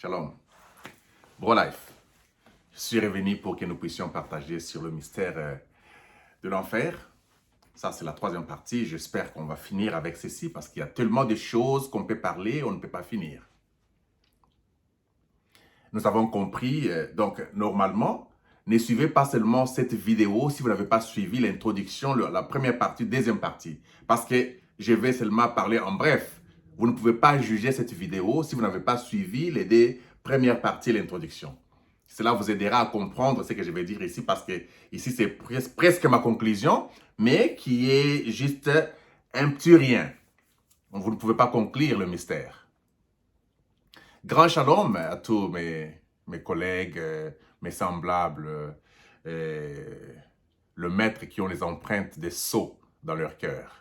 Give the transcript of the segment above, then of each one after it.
Shalom. Bro-Life, je suis revenu pour que nous puissions partager sur le mystère de l'enfer. Ça, c'est la troisième partie. J'espère qu'on va finir avec ceci parce qu'il y a tellement de choses qu'on peut parler, on ne peut pas finir. Nous avons compris, donc normalement, ne suivez pas seulement cette vidéo si vous n'avez pas suivi l'introduction, la première partie, deuxième partie. Parce que je vais seulement parler en bref. Vous ne pouvez pas juger cette vidéo si vous n'avez pas suivi les deux premières parties de l'introduction. Cela vous aidera à comprendre ce que je vais dire ici parce que ici c'est presque ma conclusion, mais qui est juste un petit rien. Vous ne pouvez pas conclure le mystère. Grand shalom à tous mes collègues, mes semblables, le maître qui ont les empreintes des sceaux dans leur cœur.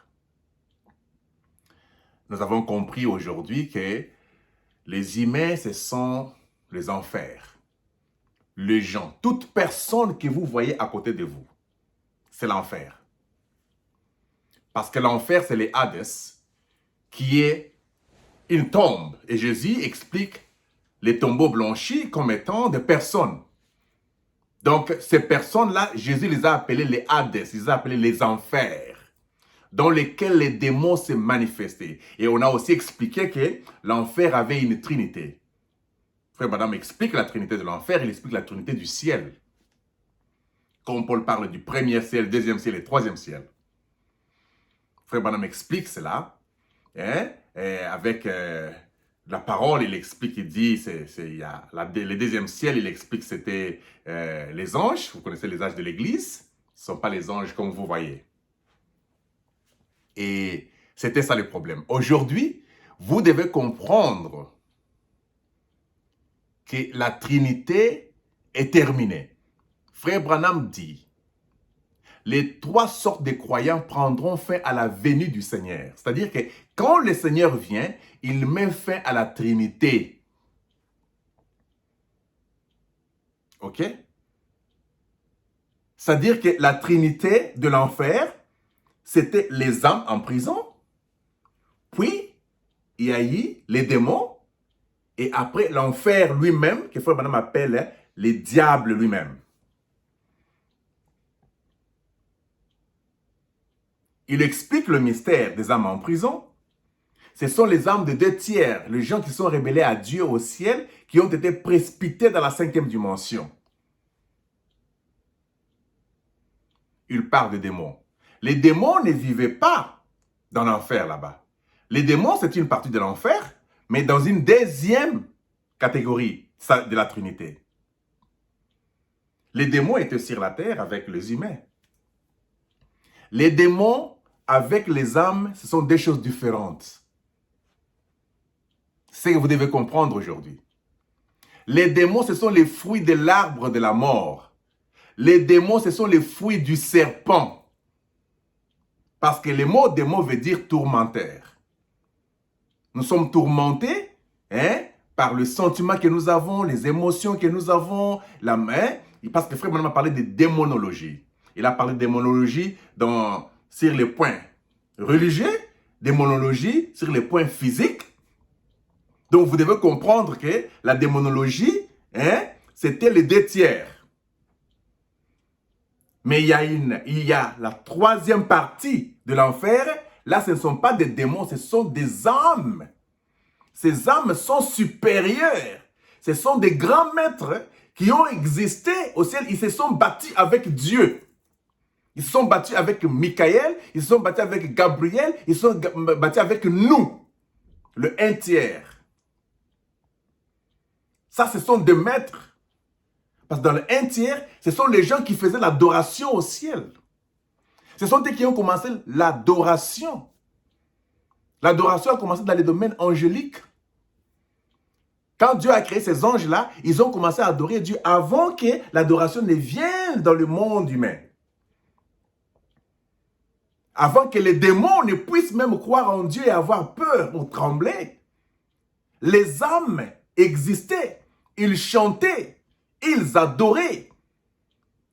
Nous avons compris aujourd'hui que les humains, ce sont les enfers. Les gens, toute personne que vous voyez à côté de vous, c'est l'enfer. Parce que l'enfer, c'est les Hades, qui est une tombe. Et Jésus explique les tombeaux blanchis comme étant des personnes. Donc, ces personnes-là, Jésus les a appelées les Hades, il les a appelées les enfers, dans lesquels les démons se manifestaient. Et on a aussi expliqué que l'enfer avait une trinité. Frère Madame explique la trinité de l'enfer, il explique la trinité du ciel. Comme Paul parle du premier ciel, deuxième ciel et troisième ciel. Frère Madame explique cela, hein, avec la parole, il explique, il dit, le deuxième ciel, il explique que c'était les anges, vous connaissez les anges de l'église, ce ne sont pas les anges comme vous voyez. Et c'était ça le problème. Aujourd'hui, vous devez comprendre que la Trinité est terminée. Frère Branham dit, les trois sortes de croyants prendront fin à la venue du Seigneur. C'est-à-dire que quand le Seigneur vient, il met fin à la Trinité. Ok? C'est-à-dire que la Trinité de l'enfer, c'était les âmes en prison, puis il y a eu les démons, et après l'enfer lui-même, que Frère Branham appelle les diables lui-même. Il explique le mystère des âmes en prison. Ce sont les âmes de 2/3, les gens qui sont rebellés à Dieu au ciel, qui ont été précipités dans la 5e dimension. Il parle des démons. Les démons ne vivaient pas dans l'enfer là-bas. Les démons, c'est une partie de l'enfer, mais dans une deuxième catégorie de la Trinité. Les démons étaient sur la terre avec les humains. Les démons avec les âmes, ce sont deux choses différentes. C'est ce que vous devez comprendre aujourd'hui. Les démons, ce sont les fruits de l'arbre de la mort. Les démons, ce sont les fruits du serpent. Parce que le mot démon veut dire tourmenteur. Nous sommes tourmentés par le sentiment que nous avons, les émotions que nous avons, la main. Parce que Frère Branham a parlé de démonologie. Il a parlé de démonologie sur les points religieux, démonologie sur les points physiques. Donc vous devez comprendre que la démonologie, c'était les 2/3. Mais il y a la troisième partie de l'enfer. Là, ce ne sont pas des démons, ce sont des âmes. Ces âmes sont supérieures. Ce sont des grands maîtres qui ont existé au ciel. Ils se sont battus avec Dieu. Ils se sont battus avec Michael. Ils se sont battus avec Gabriel. Ils se sont battus avec nous, le 1/3. Ça, ce sont des maîtres. Parce que dans le 1/3, ce sont les gens qui faisaient l'adoration au ciel. Ce sont eux qui ont commencé l'adoration. L'adoration a commencé dans les domaines angéliques. Quand Dieu a créé ces anges-là, ils ont commencé à adorer Dieu avant que l'adoration ne vienne dans le monde humain. Avant que les démons ne puissent même croire en Dieu et avoir peur ou trembler. Les âmes existaient, ils chantaient. Ils adoraient.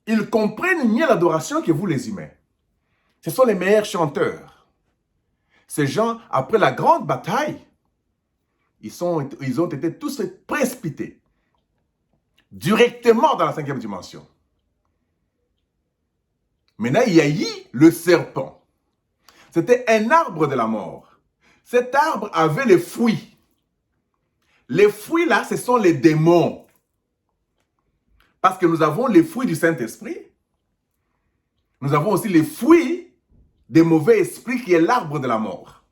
Ils comprennent mieux l'adoration que vous les humains. Ce sont les meilleurs chanteurs. Ces gens, après la grande bataille, ils ont été tous précipités directement dans la 5e dimension. Maintenant, il y a eu le serpent. C'était un arbre de la mort. Cet arbre avait les fruits. Les fruits là, ce sont les démons. Parce que nous avons les fruits du Saint-Esprit. Nous avons aussi les fruits des mauvais esprits qui est l'arbre de la mort.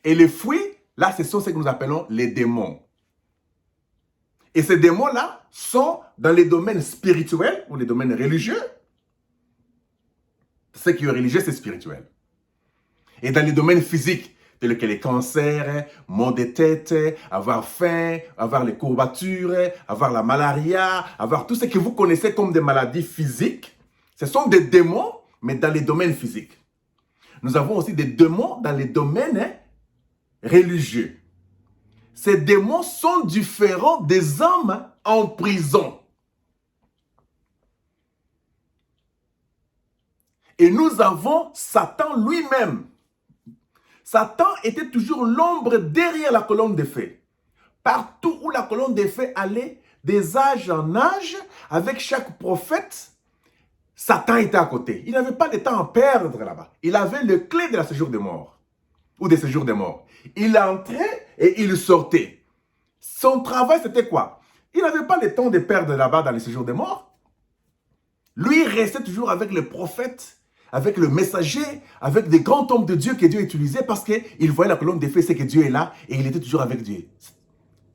Et les fruits, là, ce sont ce que nous appelons les démons. Et ces démons-là sont dans les domaines spirituels ou les domaines religieux. Ce qui est religieux, c'est spirituel. Et dans les domaines physiques, tels que les cancers, maux de tête, avoir faim, avoir les courbatures, avoir la malaria, avoir tout ce que vous connaissez comme des maladies physiques, ce sont des démons, mais dans les domaines physiques. Nous avons aussi des démons dans les domaines religieux. Ces démons sont différents des hommes en prison. Et nous avons Satan lui-même. Satan était toujours l'ombre derrière la colonne de feu. Partout où la colonne de feu allait, des âges en âge, avec chaque prophète, Satan était à côté. Il n'avait pas de temps à perdre là-bas. Il avait le clé de la séjour des morts, ou des séjours des morts. Il entrait et il sortait. Son travail, c'était quoi? Il n'avait pas le temps de perdre là-bas dans les séjours des morts. Lui, il restait toujours avec les prophètes, avec le messager, avec des grands hommes de Dieu que Dieu utilisait parce qu'il voyait la colonne de feu, c'est que Dieu est là et il était toujours avec Dieu.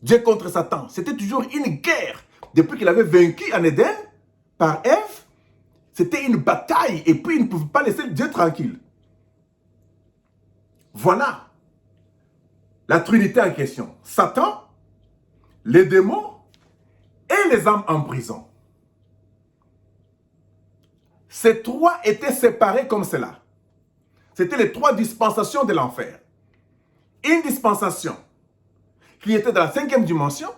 Dieu contre Satan. C'était toujours une guerre. Depuis qu'il avait vaincu en Éden par Ève, c'était une bataille et puis il ne pouvait pas laisser Dieu tranquille. Voilà la Trinité en question. Satan, les démons et les âmes en prison. Ces trois étaient séparés comme cela. C'était les trois dispensations de l'enfer. Une dispensation qui était dans la 5e dimension,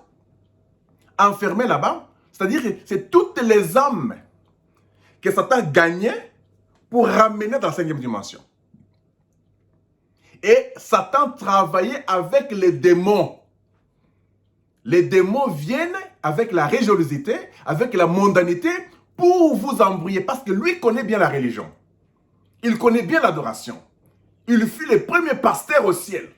enfermée là-bas, c'est-à-dire que c'est toutes les âmes que Satan gagnait pour ramener dans la 5e dimension. Et Satan travaillait avec les démons. Les démons viennent avec la religiosité, avec la mondanité, pour vous embrouiller, parce que lui connaît bien la religion. Il connaît bien l'adoration. Il fut le premier pasteur au ciel.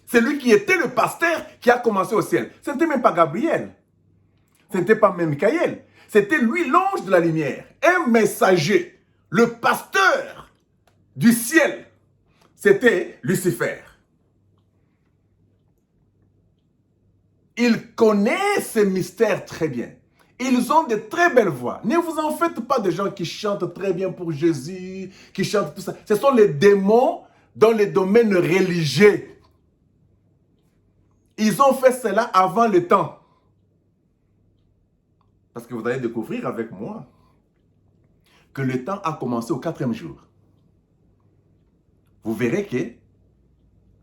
C'est lui qui était le pasteur qui a commencé au ciel. Ce n'était même pas Gabriel. Ce n'était pas même Michael. C'était lui l'ange de la lumière. Un messager. Le pasteur du ciel. C'était Lucifer. Il connaît ces mystères très bien. Ils ont de très belles voix. Ne vous en faites pas de gens qui chantent très bien pour Jésus, qui chantent tout ça. Ce sont les démons dans les domaines religieux. Ils ont fait cela avant le temps. Parce que vous allez découvrir avec moi que le temps a commencé au 4e jour. Vous verrez que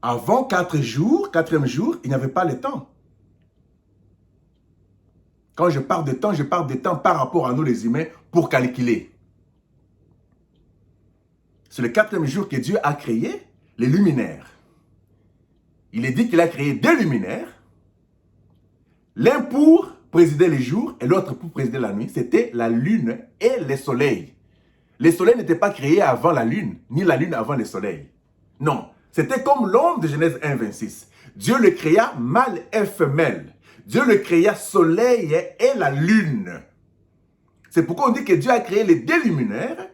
avant 4 jours, 4e jour, il n'y avait pas le temps. Quand je parle de temps par rapport à nous les humains pour calculer. C'est le 4e jour que Dieu a créé les luminaires. Il est dit qu'il a créé 2 luminaires. L'un pour présider les jours et l'autre pour présider la nuit. C'était la lune et le soleil. Le soleil n'était pas créé avant la lune, ni la lune avant le soleil. Non, c'était comme l'homme de Genèse 1, 26. Dieu le créa mâle et femelle. Dieu le créa soleil et la lune. C'est pourquoi on dit que Dieu a créé les 2 luminaires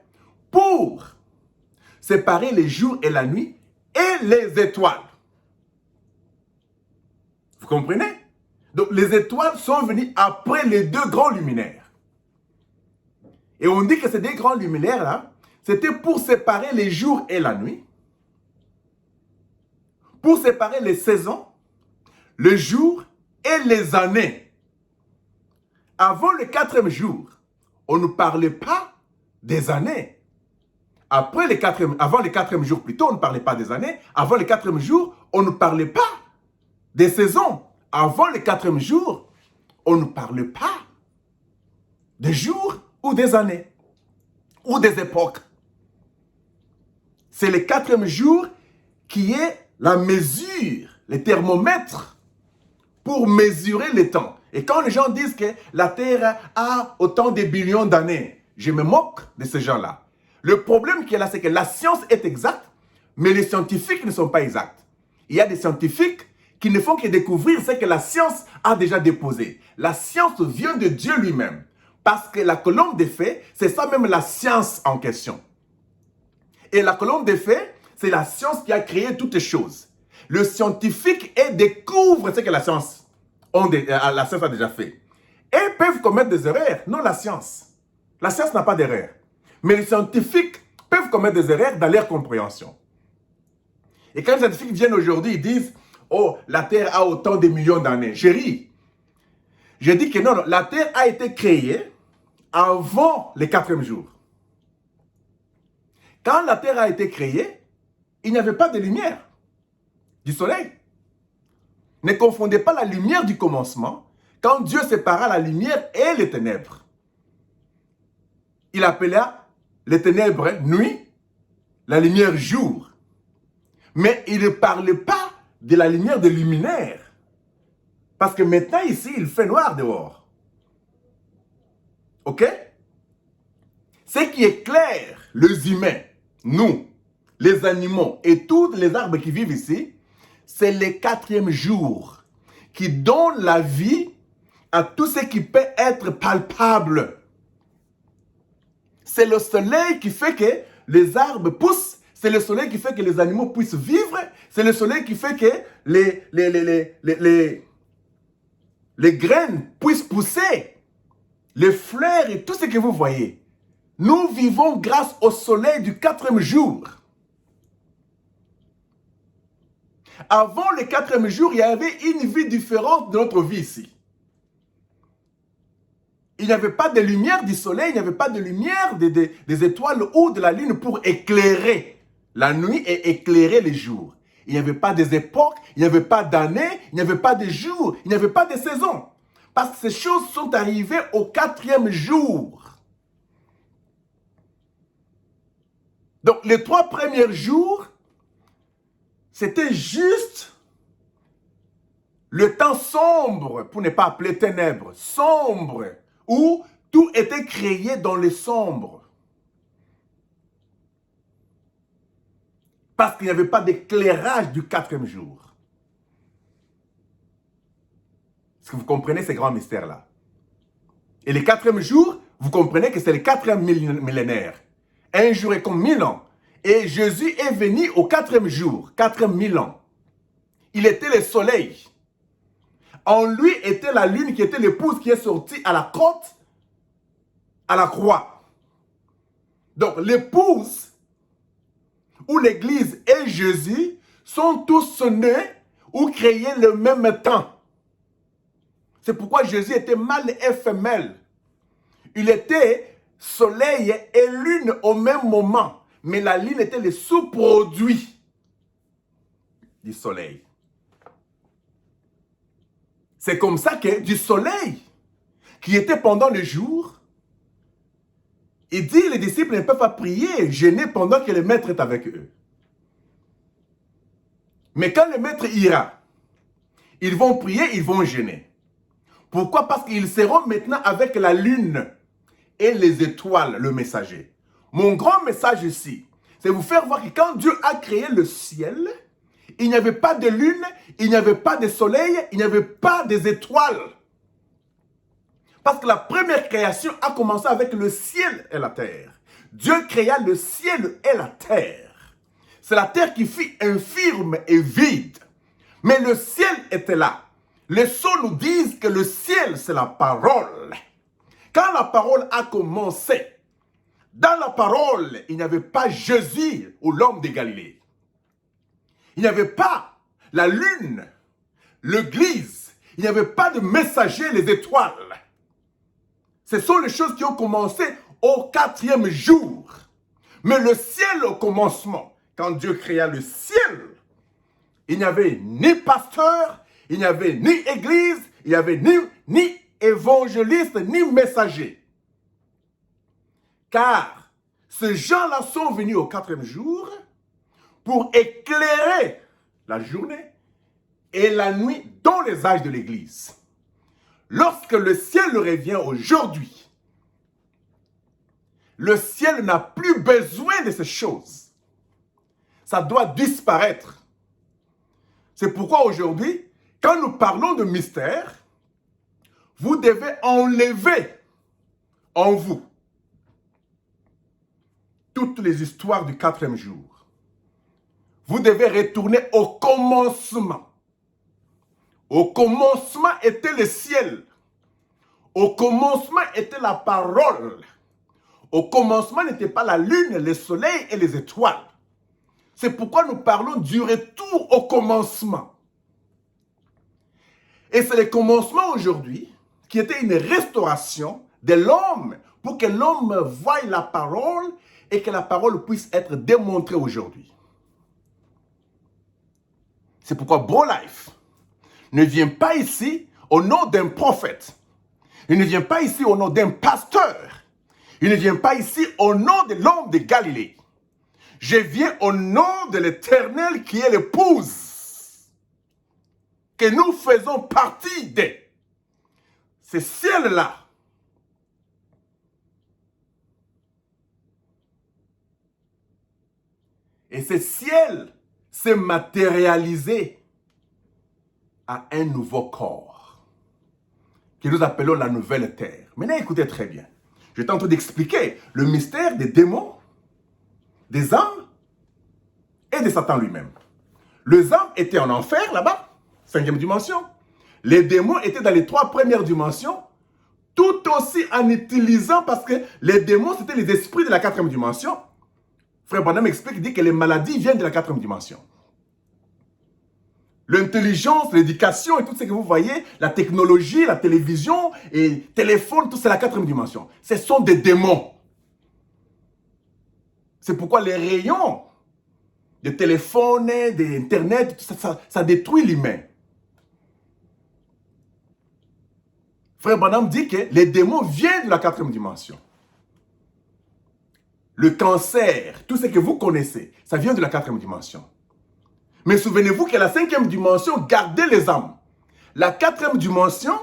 pour séparer les jours et la nuit et les étoiles. Vous comprenez? Donc les étoiles sont venues après les 2 grands luminaires. Et on dit que ces 2 grands luminaires-là, c'était pour séparer les jours et la nuit, pour séparer les saisons, le jour et les années. Avant le 4e jour, on ne parlait pas des années. Avant le 4e jour plutôt, on ne parlait pas des années. Avant le 4e jour, on ne parlait pas des saisons. Avant le 4e jour, on ne parlait pas des jours ou des années ou des époques. C'est le 4e jour qui est la mesure, les thermomètres pour mesurer le temps. Et quand les gens disent que la Terre a autant de billions d'années, je me moque de ces gens-là. Le problème qui est là, c'est que la science est exacte, mais les scientifiques ne sont pas exacts. Il y a des scientifiques qui ne font que découvrir ce que la science a déjà déposé. La science vient de Dieu lui-même. Parce que la colombe des faits, c'est ça même la science en question. Et la colombe des faits, c'est la science qui a créé toutes les choses. Le scientifique découvre ce que la science a déjà fait. Et ils peuvent commettre des erreurs, non la science. La science n'a pas d'erreur. Mais les scientifiques peuvent commettre des erreurs dans leur compréhension. Et quand les scientifiques viennent aujourd'hui, ils disent « Oh, la Terre a autant de millions d'années ». Je ris. Je dis que non, la Terre a été créée avant le 4e jour. Quand la Terre a été créée, il n'y avait pas de lumière du soleil. Ne confondez pas la lumière du commencement quand Dieu sépara la lumière et les ténèbres. Il appela les ténèbres nuit, la lumière jour. Mais il ne parlait pas de la lumière des luminaires. Parce que maintenant, ici, il fait noir dehors. Ok? Ce qui éclaire les humains, nous, les animaux et tous les arbres qui vivent ici, c'est le 4e jour qui donne la vie à tout ce qui peut être palpable. C'est le soleil qui fait que les arbres poussent. C'est le soleil qui fait que les animaux puissent vivre. C'est le soleil qui fait que les graines puissent pousser. Les fleurs et tout ce que vous voyez. Nous vivons grâce au soleil du 4e jour. Avant le 4e jour, il y avait une vie différente de notre vie ici. Il n'y avait pas de lumière du soleil, il n'y avait pas de lumière des étoiles ou de la lune pour éclairer la nuit et éclairer les jours. Il n'y avait pas des époques, il n'y avait pas d'années, il n'y avait pas de jours, il n'y avait pas de saisons. Parce que ces choses sont arrivées au 4e jour. Donc, les 3 premiers jours, c'était juste le temps sombre, pour ne pas appeler ténèbres, sombre, où tout était créé dans le sombre. Parce qu'il n'y avait pas d'éclairage du 4e jour. Est-ce que vous comprenez ces grands mystères-là? Et le 4e jour, vous comprenez que c'est le 4e millénaire. Un jour est comme 1000 ans. Et Jésus est venu au 4e jour, 4000 ans. Il était le soleil. En lui était la lune qui était l'épouse qui est sortie à la côte, à la croix. Donc l'épouse ou l'église et Jésus sont tous nés ou créés le même temps. C'est pourquoi Jésus était mâle et femelle. Il était soleil et lune au même moment. Mais la lune était le sous-produit du soleil. C'est comme ça que du soleil, qui était pendant le jour, il dit les disciples ne peuvent pas prier, jeûner pendant que le maître est avec eux. Mais quand le maître ira, ils vont prier, ils vont jeûner. Pourquoi? Parce qu'ils seront maintenant avec la lune et les étoiles, le messager. Mon grand message ici, c'est vous faire voir que quand Dieu a créé le ciel, il n'y avait pas de lune, il n'y avait pas de soleil, il n'y avait pas des étoiles. Parce que la première création a commencé avec le ciel et la terre. Dieu créa le ciel et la terre. C'est la terre qui fut infirme et vide. Mais le ciel était là. Les sceaux nous disent que le ciel, c'est la parole. Quand la parole a commencé, dans la parole, il n'y avait pas Jésus ou l'homme de Galilée. Il n'y avait pas la lune, l'église. Il n'y avait pas de messager, les étoiles. Ce sont les choses qui ont commencé au 4e jour. Mais le ciel au commencement, quand Dieu créa le ciel, il n'y avait ni pasteur, il n'y avait ni église, il n'y avait ni évangéliste, ni messager. Car ces gens-là sont venus au 4e jour pour éclairer la journée et la nuit dans les âges de l'Église. Lorsque le ciel revient aujourd'hui, le ciel n'a plus besoin de ces choses. Ça doit disparaître. C'est pourquoi aujourd'hui, quand nous parlons de mystère, vous devez enlever en vous toutes les histoires du 4e jour. Vous devez retourner au commencement. Au commencement était le ciel. Au commencement était la parole. Au commencement n'était pas la lune, le soleil et les étoiles. C'est pourquoi nous parlons du retour au commencement. Et c'est le commencement aujourd'hui qui était une restauration de l'homme pour que l'homme voie la parole et que la parole puisse être démontrée aujourd'hui. C'est pourquoi BroLife ne vient pas ici au nom d'un prophète. Il ne vient pas ici au nom d'un pasteur. Il ne vient pas ici au nom de l'homme de Galilée. Je viens au nom de l'Éternel qui est l'épouse. Que nous faisons partie de ce ciel-là. Et ce ciel s'est matérialisé à un nouveau corps que nous appelons la nouvelle terre. Maintenant, écoutez très bien. Je tente d'expliquer le mystère des démons, des âmes et de Satan lui-même. Les âmes étaient en enfer là-bas, 5e dimension. Les démons étaient dans les 3 premières dimensions, tout aussi en utilisant, parce que les démons, c'était les esprits de la 4e dimension. Frère Branham explique, il dit que les maladies viennent de la 4e dimension. L'intelligence, l'éducation et tout ce que vous voyez, la technologie, la télévision et téléphone, tout c'est la 4e dimension. Ce sont des démons. C'est pourquoi les rayons des téléphones, d'Internet, ça détruit l'humain. Frère Branham dit que les démons viennent de la 4e dimension. Le cancer, tout ce que vous connaissez, ça vient de la 4e dimension. Mais souvenez-vous que la 5e dimension gardait les âmes. La 4e dimension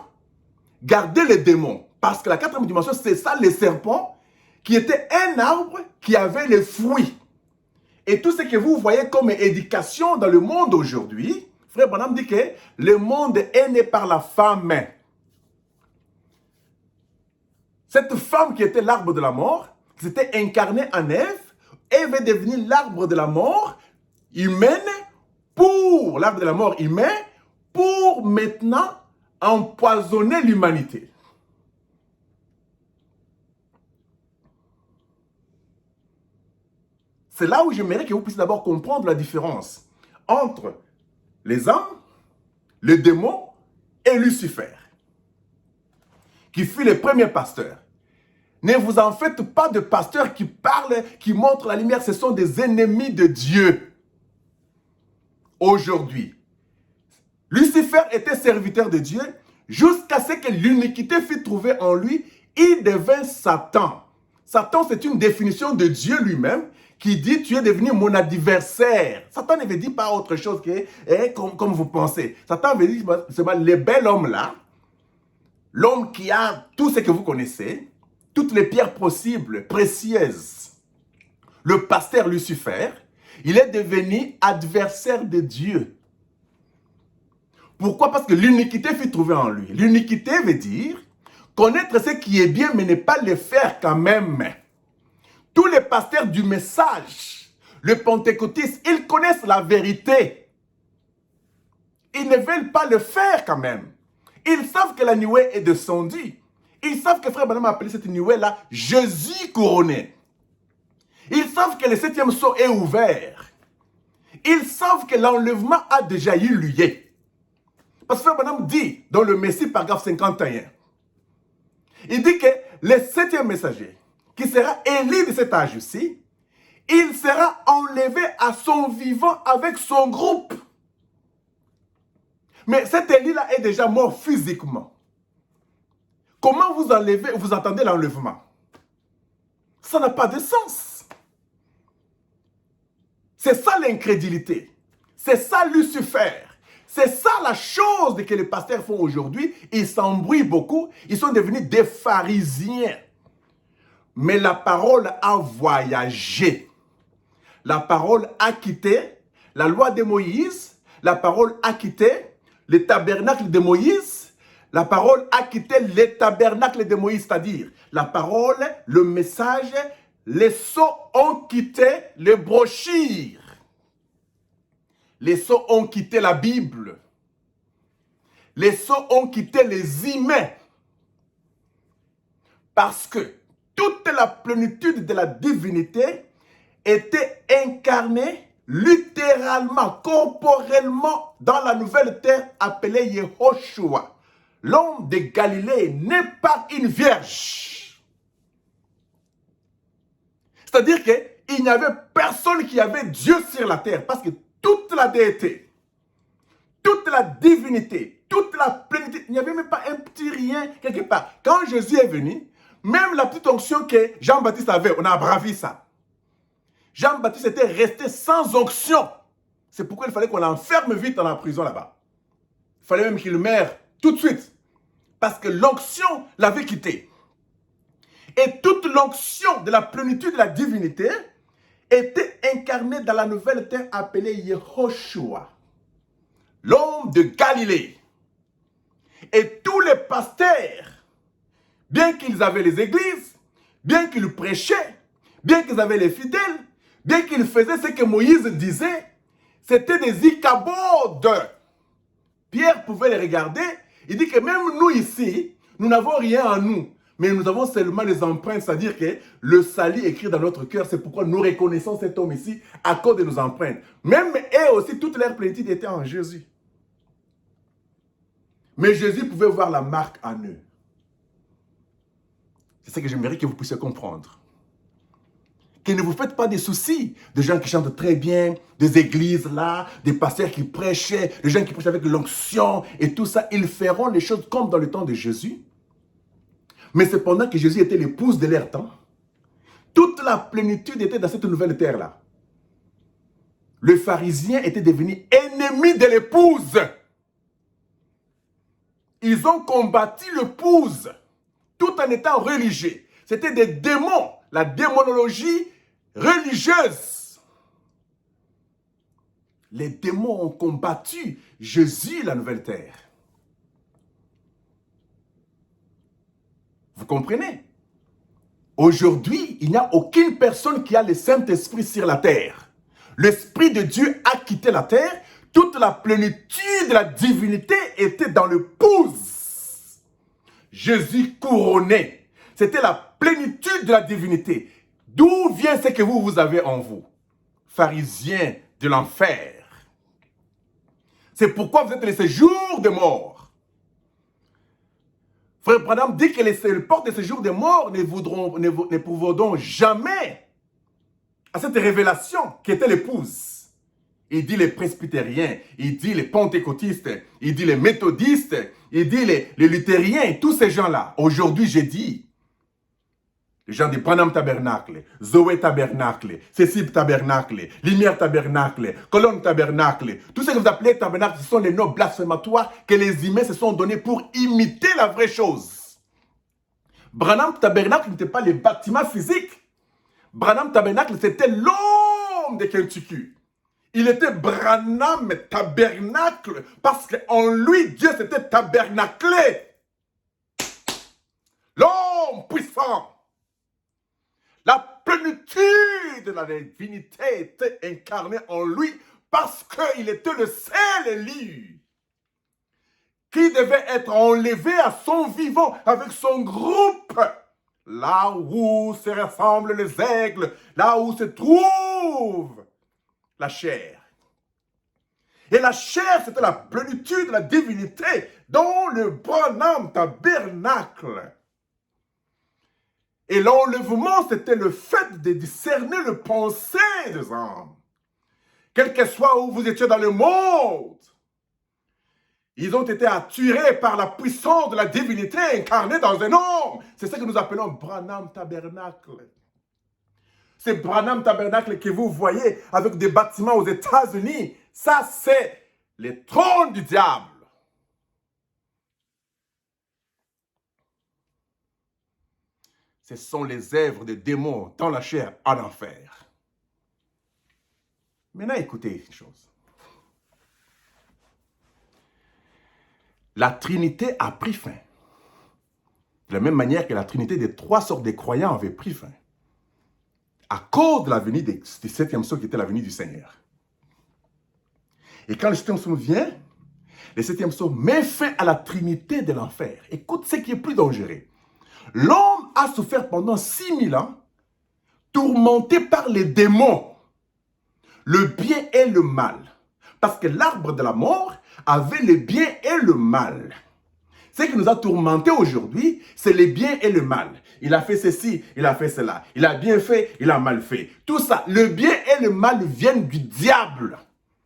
gardait les démons. Parce que la 4e dimension, c'est ça, les serpents, qui était un arbre qui avait les fruits. Et tout ce que vous voyez comme éducation dans le monde aujourd'hui, Frère Branham dit que le monde est né par la femme. Cette femme qui était l'arbre de la mort, qui s'était incarnée en Ève, Ève est devenue l'arbre de la mort humaine, pour l'arbre de la mort humain, pour maintenant empoisonner l'humanité. C'est là où j'aimerais que vous puissiez d'abord comprendre la différence entre les âmes, les démons et Lucifer, qui fut le premier pasteur. Ne vous en faites pas de pasteurs qui parlent, qui montrent la lumière, ce sont des ennemis de Dieu. Aujourd'hui, Lucifer était serviteur de Dieu jusqu'à ce que l'iniquité fût trouvée en lui, il devint Satan. Satan, c'est une définition de Dieu lui-même qui dit « tu es devenu mon adversaire ». Satan ne veut dire pas autre chose que comme vous pensez. Satan veut dire c'est le bel homme là, l'homme qui a tout ce que vous connaissez, toutes les pierres possibles, précieuses. Le pasteur Lucifer, il est devenu adversaire de Dieu. Pourquoi? Parce que l'iniquité fut trouvée en lui. L'iniquité veut dire connaître ce qui est bien, mais ne pas le faire quand même. Tous les pasteurs du message, les pentecôtistes, ils connaissent la vérité. Ils ne veulent pas le faire quand même. Ils savent que la nuée est descendue. Ils savent que Frère Branham a appelé cette nuée-là Jésus couronné. Ils savent que le 7e sceau est ouvert. Ils savent que l'enlèvement a déjà eu lieu. Parce que Frère Branham dit dans le Messie, paragraphe 51, il dit que le 7e messager, qui sera Élie de cet âge-ci, il sera enlevé à son vivant avec son groupe. Mais cet Élie-là est déjà mort physiquement. Comment vous enlevez, vous entendez l'enlèvement? Ça n'a pas de sens. C'est ça l'incrédulité. C'est ça Lucifer. C'est ça la chose que les pasteurs font aujourd'hui. Ils s'embrouillent beaucoup. Ils sont devenus des pharisiens. Mais la parole a voyagé. La parole a quitté la loi de Moïse. La parole a quitté le tabernacle de Moïse. La parole a quitté le tabernacle de Moïse, c'est-à-dire la parole, le message, les sceaux ont quitté les brochures. Les sceaux ont quitté la Bible. Les sceaux ont quitté les humains. Parce que toute la plénitude de la divinité était incarnée littéralement, corporellement dans la nouvelle terre appelée Yehoshua. L'homme de Galilée n'est pas une vierge. C'est-à-dire qu'il n'y avait personne qui avait Dieu sur la terre parce que toute la déité, toute la divinité, toute la plénitude, il n'y avait même pas un petit rien quelque part. Quand Jésus est venu, même la petite onction que Jean-Baptiste avait, on a bravi ça. Jean-Baptiste était resté sans onction. C'est pourquoi il fallait qu'on l'enferme vite dans la prison là-bas. Il fallait même qu'il meure tout de suite. Parce que l'onction l'avait quitté. Et toute l'onction de la plénitude de la divinité était incarnée dans la nouvelle terre appelée Yehoshua, l'homme de Galilée. Et tous les pasteurs, bien qu'ils avaient les églises, bien qu'ils prêchaient, bien qu'ils avaient les fidèles, bien qu'ils faisaient ce que Moïse disait, c'était des icabodes. Pierre pouvait les regarder. Il dit que même nous ici, nous n'avons rien en nous. Mais nous avons seulement les empreintes, c'est-à-dire que le salut écrit dans notre cœur. C'est pourquoi nous reconnaissons cet homme ici à cause de nos empreintes. Même eux aussi, toute leur plénitude était en Jésus. Mais Jésus pouvait voir la marque en eux. C'est ce que j'aimerais que vous puissiez comprendre. Que ne vous faites pas des soucis de gens qui chantent très bien, des églises là, des pasteurs qui prêchaient, des gens qui prêchent avec l'onction et tout ça. Ils feront les choses comme dans le temps de Jésus. Mais cependant que Jésus était l'épouse de leur temps, toute la plénitude était dans cette nouvelle terre-là. Le pharisien était devenu ennemi de l'épouse. Ils ont combattu l'épouse tout en étant religieux. C'était des démons, la démonologie religieuse. Les démons ont combattu Jésus, la nouvelle terre. Vous comprenez? Aujourd'hui, il n'y a aucune personne qui a le Saint-Esprit sur la terre. L'Esprit de Dieu a quitté la terre. Toute la plénitude de la divinité était dans l'épouse. Jésus couronné. C'était la plénitude de la divinité. D'où vient ce que vous avez en vous? Pharisiens de l'enfer. C'est pourquoi vous êtes les séjours de mort. Frère Branham dit que les portes de séjour des morts ne pourront jamais à cette révélation qui était l'épouse. Il dit les presbytériens, il dit les pentecôtistes, il dit les méthodistes, il dit les luthériens, tous ces gens-là. Aujourd'hui, j'ai dit, les gens du Branham Tabernacle, Zoé Tabernacle, Cécile Tabernacle, Lumière Tabernacle, Colonne Tabernacle, tout ce que vous appelez Tabernacle, ce sont les noms blasphématoires que les humains se sont donnés pour imiter la vraie chose. Branham Tabernacle n'était pas les bâtiments physiques. Branham Tabernacle, c'était l'homme de Kentucky. Il était Branham Tabernacle parce qu'en lui, Dieu s'était tabernaclé. L'homme puissant. La plénitude de la divinité était incarnée en lui parce qu'il était le seul élu qui devait être enlevé à son vivant avec son groupe. Là où se rassemblent les aigles, là où se trouve la chair. Et la chair, c'était la plénitude de la divinité dans le Branham Tabernacle. Et l'enlèvement, c'était le fait de discerner le pensée des hommes. Quel que soit où vous étiez dans le monde, ils ont été attirés par la puissance de la divinité incarnée dans un homme. C'est ça que nous appelons Branham Tabernacle. C'est Branham Tabernacle que vous voyez avec des bâtiments aux États-Unis. Ça, c'est les trônes du diable. Ce sont les œuvres des démons dans la chair en enfer. Maintenant, écoutez une chose. La Trinité a pris fin. De la même manière que la Trinité des trois sortes de croyants avait pris fin. À cause de la venue du septième sceau qui était la venue du Seigneur. Et quand le septième sceau vient, le septième sceau met fin à la Trinité de l'enfer. Écoute ce qui est plus dangereux. L'homme a souffert pendant 6000 ans, tourmenté par les démons, le bien et le mal. Parce que l'arbre de la mort avait le bien et le mal. Ce qui nous a tourmentés aujourd'hui, c'est le bien et le mal. Il a fait ceci, il a fait cela. Il a bien fait, il a mal fait. Tout ça, le bien et le mal viennent du diable.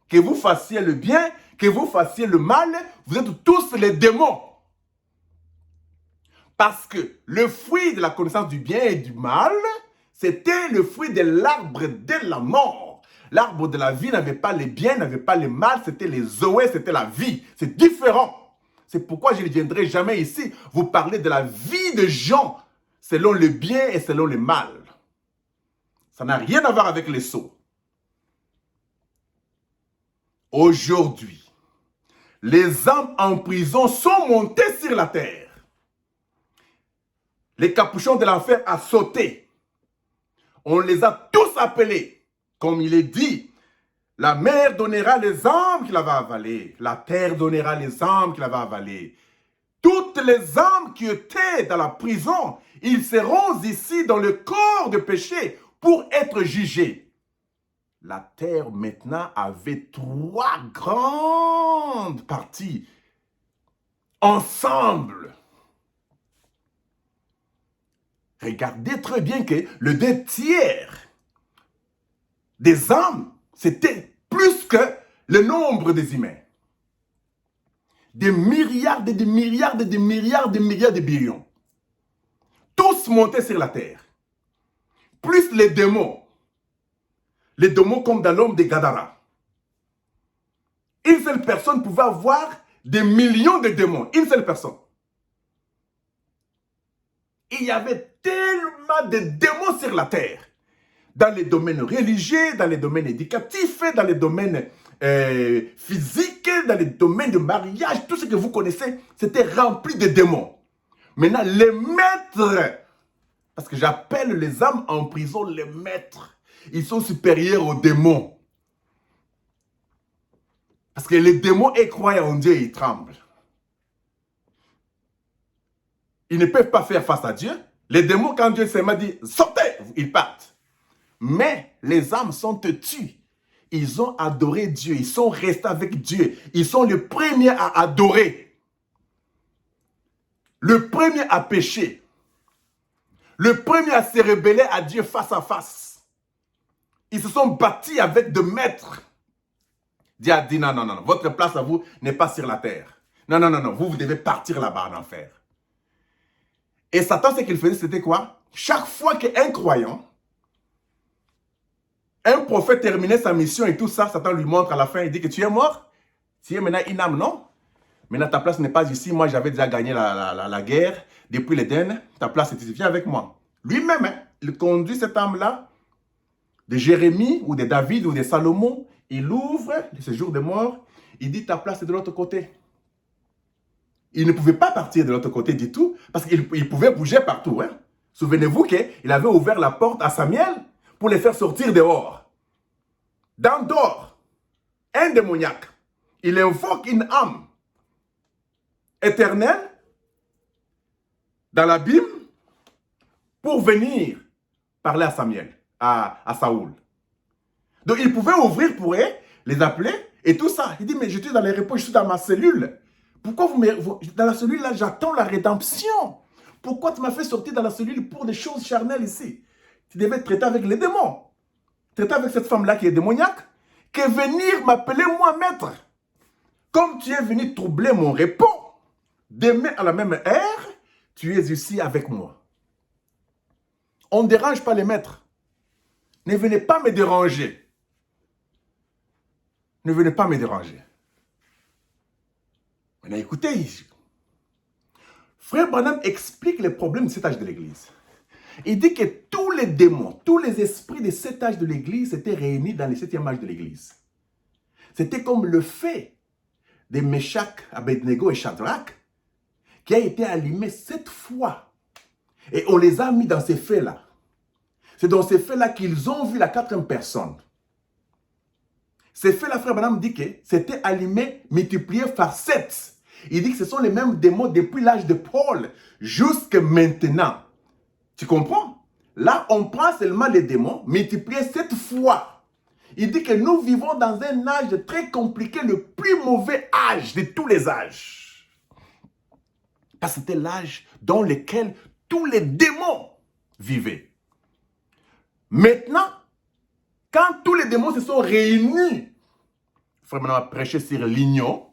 Que vous fassiez le bien, que vous fassiez le mal, vous êtes tous les démons. Parce que le fruit de la connaissance du bien et du mal, c'était le fruit de l'arbre de la mort. L'arbre de la vie n'avait pas les biens, n'avait pas les mal, c'était les zoés, c'était la vie. C'est différent. C'est pourquoi je ne viendrai jamais ici vous parler de la vie de gens selon le bien et selon le mal. Ça n'a rien à voir avec les sceaux. Aujourd'hui, les âmes en prison sont montées sur la terre. Les capuchons de l'enfer ont sauté. On les a tous appelés. Comme il est dit, la mer donnera les âmes qu'il avait avalées. La terre donnera les âmes qu'il avait avalées. Toutes les âmes qui étaient dans la prison, ils seront ici dans le corps de péché pour être jugés. La terre maintenant avait 3 grandes parties ensemble. Regardez très bien que le 2 tiers des âmes, c'était plus que le nombre des humains. Des milliards et des milliards et des milliards de milliards de billions. Tous montés sur la terre. Plus les démons. Les démons comme dans l'homme de Gadara. Une seule personne pouvait avoir des millions de démons. Une seule personne. Il y avait tellement de démons sur la terre. Dans les domaines religieux, dans les domaines éducatifs, dans les domaines physiques, dans les domaines de mariage, tout ce que vous connaissez, c'était rempli de démons. Maintenant, les maîtres, parce que j'appelle les âmes en prison les maîtres, ils sont supérieurs aux démons. Parce que les démons, ils croient en Dieu et ils tremblent. Ils ne peuvent pas faire face à Dieu. Les démons, quand Dieu s'est dit, sortez, ils partent. Mais les âmes sont têtues. Ils ont adoré Dieu. Ils sont restés avec Dieu. Ils sont les premiers à adorer. Le premier à pécher. Le premier à se rebeller à Dieu face à face. Ils se sont bâtis avec des maîtres. Dieu a dit non, non, non. Votre place à vous n'est pas sur la terre. Non, non, non, non. Vous devez partir là-bas en enfer. Et Satan, ce qu'il faisait, c'était quoi? Chaque fois qu'un croyant, un prophète terminait sa mission et tout ça, Satan lui montre à la fin, il dit que tu es mort. Tu es maintenant une âme, non? Maintenant, ta place n'est pas ici. Moi, j'avais déjà gagné la guerre depuis l'Éden. Ta place est ici. Viens avec moi. Lui-même, hein, il conduit cette âme-là de Jérémie ou de David ou de Salomon. Il ouvre ce jour de mort. Il dit ta place est de l'autre côté. Il ne pouvait pas partir de l'autre côté du tout parce qu'il pouvait bouger partout. Hein. Souvenez-vous qu'il avait ouvert la porte à Samuel pour les faire sortir dehors. Dans dehors, un démoniaque, il invoque une âme éternelle dans l'abîme pour venir parler à Samuel, à Saoul. Donc il pouvait ouvrir pour eux, les appeler et tout ça. Il dit mais je suis dans les repos, je suis dans ma cellule. Pourquoi dans la cellule là, j'attends la rédemption. Pourquoi tu m'as fait sortir dans la cellule pour des choses charnelles ici? Tu devais traiter avec les démons. Traiter avec cette femme-là qui est démoniaque. Que venir m'appeler moi maître. Comme tu es venu troubler mon repos. Demain à la même heure, tu es ici avec moi. On ne dérange pas les maîtres. Ne venez pas me déranger. Ne venez pas me déranger. Maintenant, écoutez, Frère Branham explique les problèmes de cet âge de l'Église. Il dit que tous les démons, tous les esprits de cet âge de l'Église étaient réunis dans le 7e âge de l'Église. C'était comme le feu de Meshach, Abednego et Shadrach qui a été allumé 7 fois. Et on les a mis dans ces feux-là. C'est dans ces feux-là qu'ils ont vu la 4e personne. Ces feux-là, Frère Branham dit que c'était allumé, multiplié par 7. Il dit que ce sont les mêmes démons depuis l'âge de Paul jusqu'à maintenant. Tu comprends? Là, on prend seulement les démons, multipliés 7 fois. Il dit que nous vivons dans un âge très compliqué, le plus mauvais âge de tous les âges. Parce que c'était l'âge dans lequel tous les démons vivaient. Maintenant, quand tous les démons se sont réunis, Frère Branham a prêché sur l'union.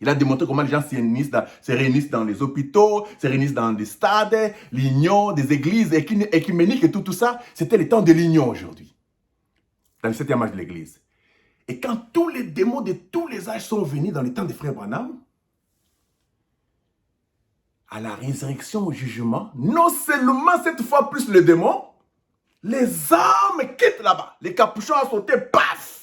Il a démontré comment les gens se réunissent dans les hôpitaux, se réunissent dans des stades, l'union, des églises écuméniques et tout ça. C'était le temps de l'union aujourd'hui, dans le 7e âge de l'église. Et quand tous les démons de tous les âges sont venus dans le temps de Frère Branham, à la résurrection, au jugement, non seulement cette fois plus les démons, les âmes quittent là-bas. Les capuchons ont sauté, paf!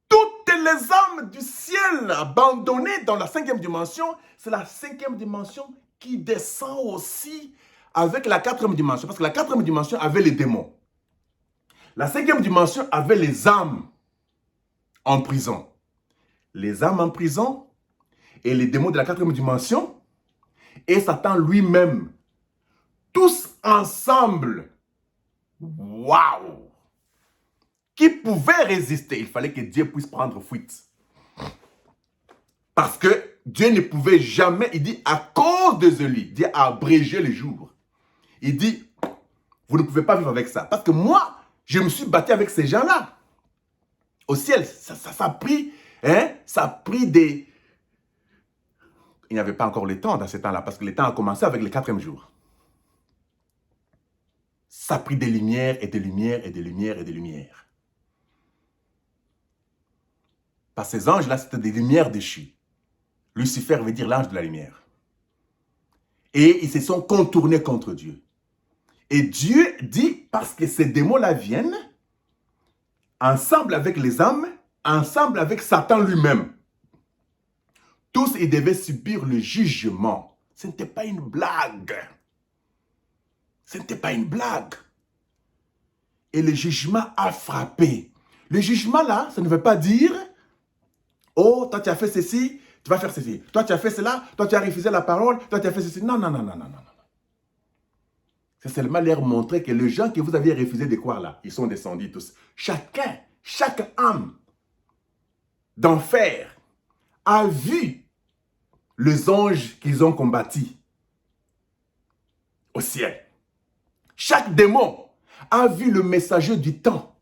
Toutes les âmes du ciel abandonnées dans la 5e dimension, c'est la 5e dimension qui descend aussi avec la 4e dimension. Parce que la 4e dimension avait les démons. La 5e dimension avait les âmes en prison. Les âmes en prison et les démons de la 4e dimension et Satan lui-même. Tous ensemble. Waouh! Qui pouvait résister? Il fallait que Dieu puisse prendre fuite. Parce que Dieu ne pouvait jamais, il dit, à cause de celui, Dieu a abrégé les jours. Il dit, vous ne pouvez pas vivre avec ça. Parce que moi, je me suis battu avec ces gens-là. Au ciel, ça a pris, ça a pris des... Il n'y avait pas encore le temps dans ce temps-là, parce que le temps a commencé avec le 4e jour. Ça a pris des lumières et des lumières et des lumières et des lumières. Parce que ces anges-là, c'était des lumières déchues. Lucifer veut dire l'ange de la lumière. Et ils se sont contournés contre Dieu. Et Dieu dit, parce que ces démons-là viennent, ensemble avec les âmes, ensemble avec Satan lui-même. Tous, ils devaient subir le jugement. Ce n'était pas une blague. Ce n'était pas une blague. Et le jugement a frappé. Le jugement là, ça ne veut pas dire, oh, toi tu as fait ceci, tu vas faire ceci. Toi tu as fait cela, toi tu as refusé la parole, toi tu as fait ceci. Non, non, non, non, non, non. C'est seulement leur montrer que les gens que vous aviez refusé de croire là, ils sont descendus tous. Chacun, chaque âme d'enfer a vu les anges qu'ils ont combattus au ciel. Chaque démon a vu le messager du temps.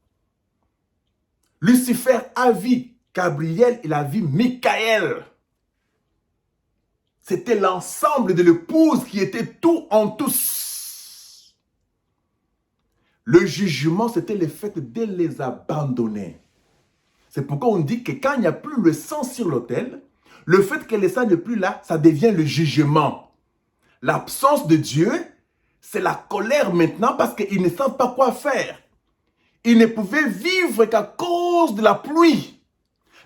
Lucifer a vu Gabriel, il a vu Michael. C'était l'ensemble de l'épouse qui était tout en tous. Le jugement, c'était le fait de les abandonner. C'est pourquoi on dit que quand il n'y a plus le sang sur l'autel, le fait que le sang n'est plus là, ça devient le jugement. L'absence de Dieu, c'est la colère maintenant parce qu'ils ne savent pas quoi faire. Ils ne pouvaient vivre qu'à cause de la pluie.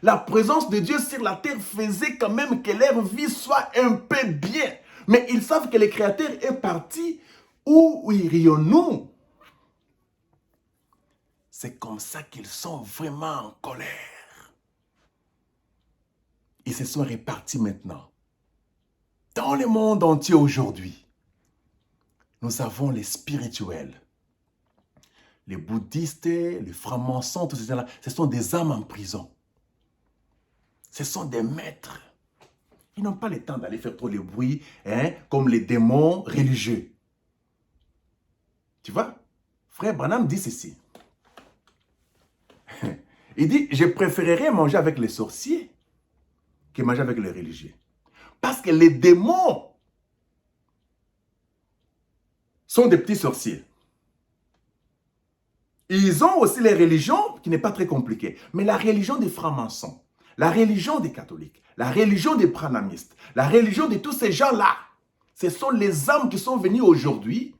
La présence de Dieu sur la terre faisait quand même que leur vie soit un peu bien. Mais ils savent que le Créateur est parti. Où irions-nous? C'est comme ça qu'ils sont vraiment en colère. Ils se sont répartis maintenant. Dans le monde entier aujourd'hui, nous avons les spirituels. Les bouddhistes, les francs-maçons, tous ces gens-là, ce sont des âmes en prison. Ce sont des maîtres. Ils n'ont pas le temps d'aller faire trop de bruit, comme les démons religieux. Tu vois? Frère Branham dit ceci. Il dit, je préférerais manger avec les sorciers que manger avec les religieux. Parce que les démons sont des petits sorciers. Ils ont aussi les religions qui n'est pas très compliquée. Mais la religion des francs-maçons, la religion des catholiques, la religion des pranamistes, la religion de tous ces gens-là, ce sont les âmes qui sont venues aujourd'hui,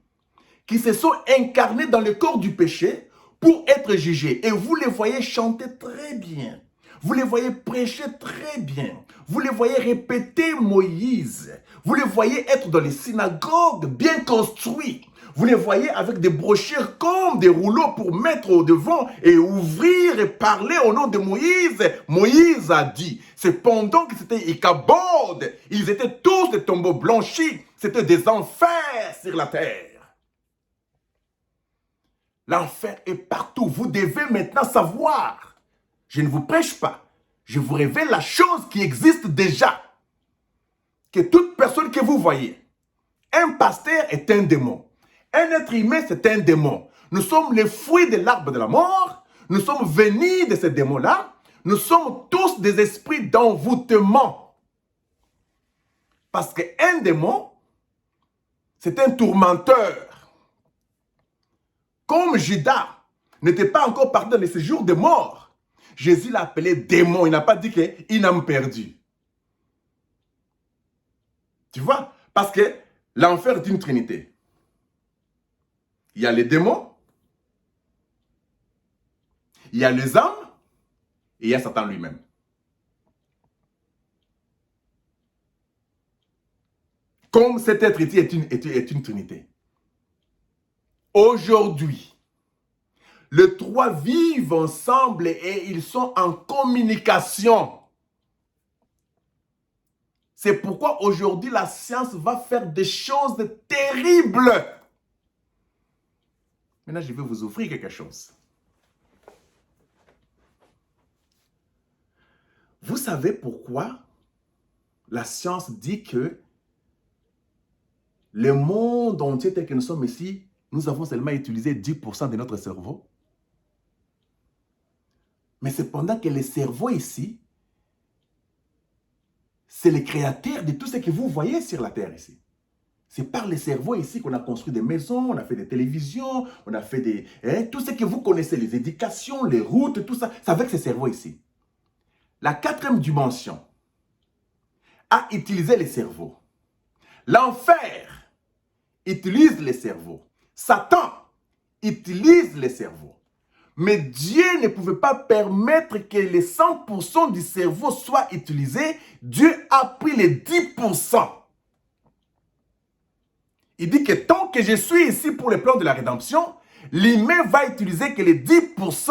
qui se sont incarnées dans le corps du péché pour être jugées. Et vous les voyez chanter très bien. Vous les voyez prêcher très bien. Vous les voyez répéter Moïse. Vous les voyez être dans les synagogues bien construits. Vous les voyez avec des brochures comme des rouleaux pour mettre au devant et ouvrir et parler au nom de Moïse. Moïse a dit, c'est pendant que c'était Ichabod, ils étaient tous des tombeaux blanchis. C'était des enfers sur la terre. L'enfer est partout. Vous devez maintenant savoir. Je ne vous prêche pas. Je vous révèle la chose qui existe déjà. Que toute personne que vous voyez, un pasteur est un démon. Un être humain, c'est un démon. Nous sommes les fruits de l'arbre de la mort. Nous sommes venus de ces démons-là. Nous sommes tous des esprits d'envoûtement. Parce qu'un démon, c'est un tourmenteur. Comme Judas n'était pas encore parti dans les séjours de mort, Jésus l'a appelé démon. Il n'a pas dit qu'il âme perdue. Tu vois? Parce que l'enfer est une trinité. Il y a les démons, il y a les âmes, et il y a Satan lui-même. Comme cet être ici est une trinité. Aujourd'hui, les trois vivent ensemble et ils sont en communication. C'est pourquoi aujourd'hui la science va faire des choses terribles. Maintenant, je vais vous offrir quelque chose. Vous savez pourquoi la science dit que le monde entier tel que nous sommes ici, nous avons seulement utilisé 10% de notre cerveau? Mais cependant que le cerveau ici, c'est le créateur de tout ce que vous voyez sur la terre ici. C'est par le cerveau ici qu'on a construit des maisons, on a fait des télévisions, on a fait des... tout ce que vous connaissez, les éducations, les routes, tout ça, c'est avec ce cerveau ici. La quatrième dimension a utilisé le cerveau. L'enfer utilise le cerveau. Satan utilise le cerveau. Mais Dieu ne pouvait pas permettre que les 100% du cerveau soient utilisés. Dieu a pris les 10%. Il dit que tant que je suis ici pour le plan de la rédemption, l'humain va utiliser que les 10%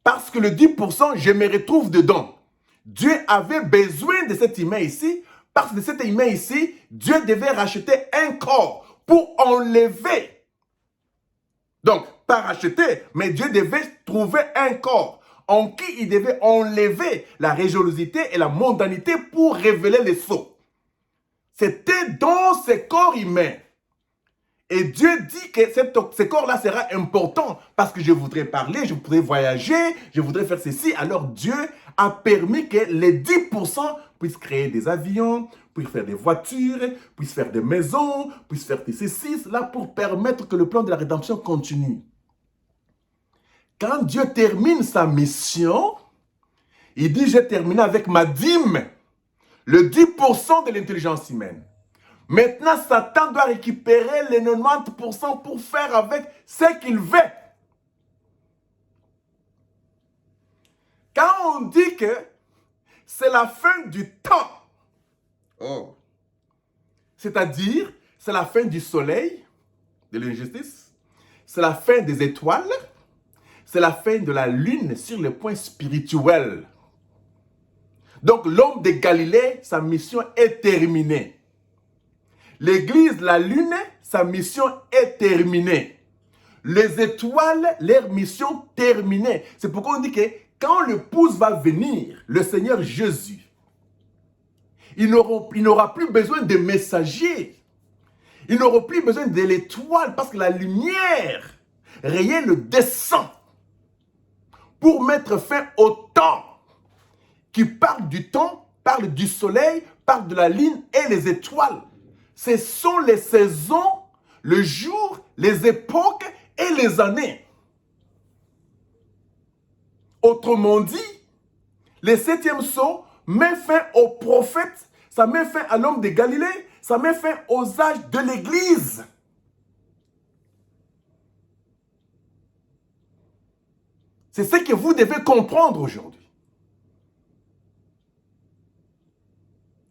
parce que le 10%, je me retrouve dedans. Dieu avait besoin de cet humain ici parce que de cet humain ici, Dieu devait racheter un corps pour enlever. Donc, pas racheter, mais Dieu devait trouver un corps en qui il devait enlever la religiosité et la mondanité pour révéler les sceaux. C'était dans ce corps humain. Et Dieu dit que ce corps-là sera important parce que je voudrais parler, je voudrais voyager, je voudrais faire ceci. Alors Dieu a permis que les 10% puissent créer des avions, puissent faire des voitures, puissent faire des maisons, puissent faire ceci, cela pour permettre que le plan de la rédemption continue. Quand Dieu termine sa mission, il dit, j'ai terminé avec ma dîme, le 10% de l'intelligence humaine. Maintenant, Satan doit récupérer les 90% pour faire avec ce qu'il veut. Quand on dit que c'est la fin du temps, c'est-à-dire c'est la fin du soleil, de l'injustice, c'est la fin des étoiles, c'est la fin de la lune sur le point spirituel. Donc l'homme de Galilée, sa mission est terminée. L'église, la lune, sa mission est terminée. Les étoiles, leur mission terminée. C'est pourquoi on dit que quand l'épouse va venir, le Seigneur Jésus, il n'aura plus besoin de messagers. Il n'aura plus besoin de l'étoile parce que la lumière réelle descend pour mettre fin au temps. Qui parle du temps, parle du soleil, parle de la lune et les étoiles. Ce sont les saisons, le jour, les époques et les années. Autrement dit, le 7e sceau met fin aux prophètes, ça met fin à l'homme de Galilée, ça met fin aux âges de l'Église. C'est ce que vous devez comprendre aujourd'hui.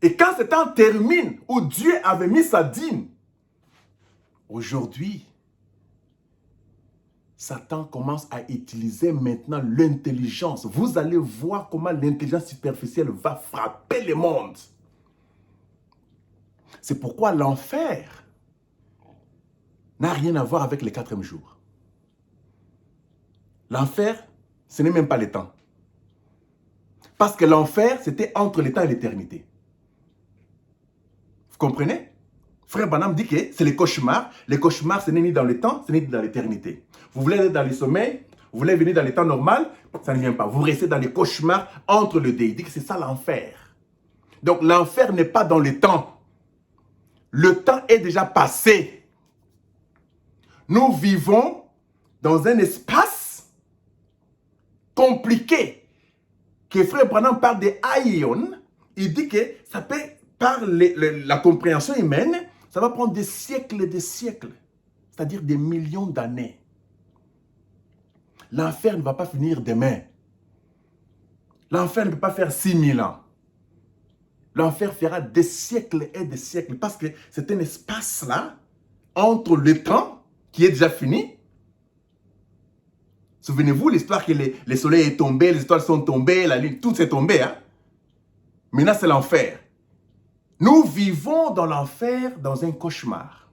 Et quand ce temps termine, où Dieu avait mis sa dîme, aujourd'hui, Satan commence à utiliser maintenant l'intelligence. Vous allez voir comment l'intelligence superficielle va frapper le monde. C'est pourquoi l'enfer n'a rien à voir avec le 4e jour. L'enfer, ce n'est même pas le temps. Parce que l'enfer, c'était entre le temps et l'éternité. Vous comprenez? Frère Branham dit que c'est les cauchemars. Les cauchemars, ce n'est ni dans le temps, ce n'est ni dans l'éternité. Vous voulez aller dans le sommeil, vous voulez venir dans le temps normal, ça ne vient pas. Vous restez dans les cauchemars entre le deux. Il dit que c'est ça l'enfer. Donc l'enfer n'est pas dans le temps. Le temps est déjà passé. Nous vivons dans un espace compliqué. Que Frère Branham parle des aïons, il dit que ça peut, par la compréhension humaine, ça va prendre des siècles et des siècles. C'est-à-dire des millions d'années. L'enfer ne va pas finir demain. L'enfer ne peut pas faire 6000 ans. L'enfer fera des siècles et des siècles parce que c'est un espace-là entre le temps qui est déjà fini. Souvenez-vous l'histoire que le soleil est tombé, les étoiles sont tombées, la lune, tout s'est tombé. Hein? Maintenant, c'est l'enfer. Nous vivons dans l'enfer dans un cauchemar.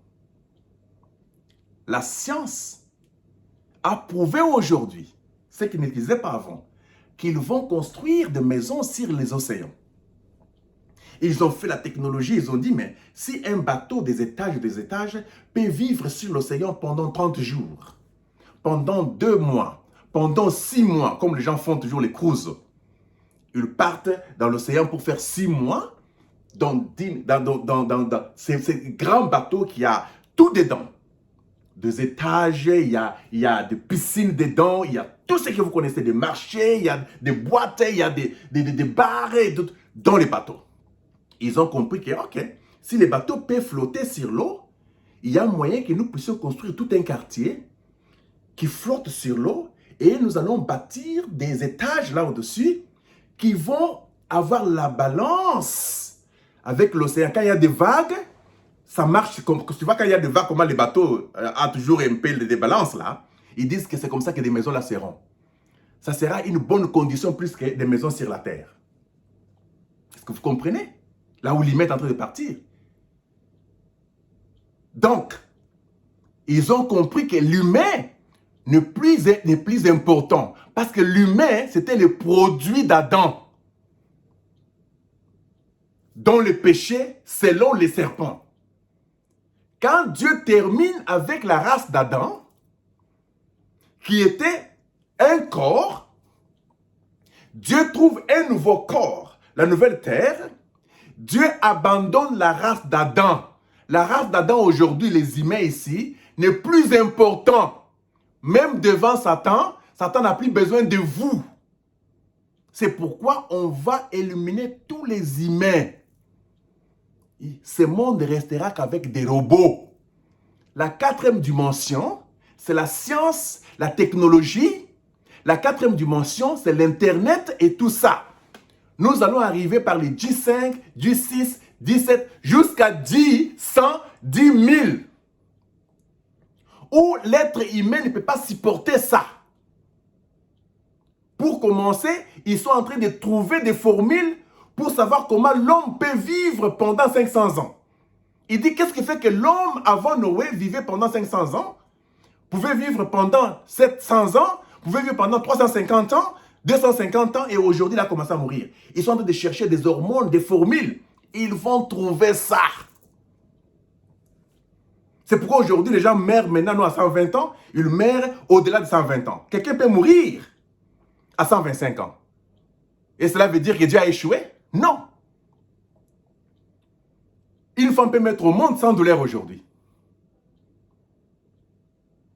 La science a prouvé aujourd'hui, ce qu'ils ne disaient pas avant, qu'ils vont construire des maisons sur les océans. Ils ont fait la technologie, ils ont dit, mais si un bateau des étages peut vivre sur l'océan pendant 30 jours, pendant 2 mois, pendant 6 mois, comme les gens font toujours les cruises, ils partent dans l'océan pour faire 6 mois, dans ces grands bateaux qui a tout dedans. Des étages, il y a des piscines dedans, il y a tout ce que vous connaissez, des marchés, il y a des boîtes, il y a des bars dans les bateaux. Ils ont compris que, ok, si les bateaux peuvent flotter sur l'eau, il y a moyen que nous puissions construire tout un quartier qui flotte sur l'eau et nous allons bâtir des étages là au-dessus qui vont avoir la balance avec l'océan. Quand il y a des vagues, ça marche comme, tu vois, quand il y a des vagues, comment les bateaux ont toujours un peu de balance là, ils disent que c'est comme ça que des maisons là seront. Ça sera une bonne condition plus que des maisons sur la terre. Est-ce que vous comprenez? Là où l'humain est en train de partir. Donc, ils ont compris que l'humain n'est plus important. Parce que l'humain, c'était le produit d'Adam. Dont le péché, selon les serpents. Quand Dieu termine avec la race d'Adam, qui était un corps, Dieu trouve un nouveau corps, la nouvelle terre. Dieu abandonne la race d'Adam. La race d'Adam aujourd'hui, les humains ici, n'est plus important. Même devant Satan, Satan n'a plus besoin de vous. C'est pourquoi on va éliminer tous les humains. Ce monde ne restera qu'avec des robots. La 4e dimension, c'est la science, la technologie. La 4e dimension, c'est l'Internet et tout ça. Nous allons arriver par les J5, J6, J7, jusqu'à 10, 100, 10 000. Où l'être humain ne peut pas supporter ça. Pour commencer, ils sont en train de trouver des formules pour savoir comment l'homme peut vivre pendant 500 ans. Il dit, qu'est-ce qui fait que l'homme avant Noé vivait pendant 500 ans, pouvait vivre pendant 700 ans, pouvait vivre pendant 350 ans, 250 ans, et aujourd'hui, il a commencé à mourir. Ils sont en train de chercher des hormones, des formules. Ils vont trouver ça. C'est pourquoi aujourd'hui, les gens meurent maintenant, nous, à 120 ans, ils meurent au-delà de 120 ans. Quelqu'un peut mourir à 125 ans. Et cela veut dire que Dieu a échoué? Non. Une femme peut mettre au monde sans douleur aujourd'hui.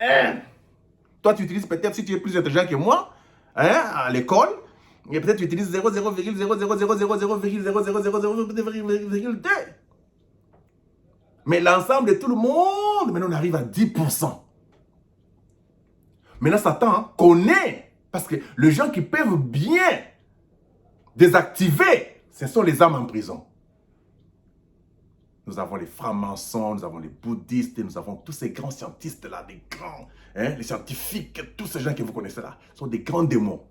Hein? Toi, tu utilises peut-être, si tu es plus intelligent que moi, hein, à l'école, et peut-être tu utilises 0,0000000000002. Mais l'ensemble de tout le monde, maintenant on arrive à 10%. Maintenant, Satan connaît, parce que les gens qui peuvent bien désactiver, ce sont les âmes en prison. Nous avons les francs-maçons, nous avons les bouddhistes, nous avons tous ces grands scientistes-là, des grands, hein, les scientifiques, tous ces gens que vous connaissez là, sont des grands démons.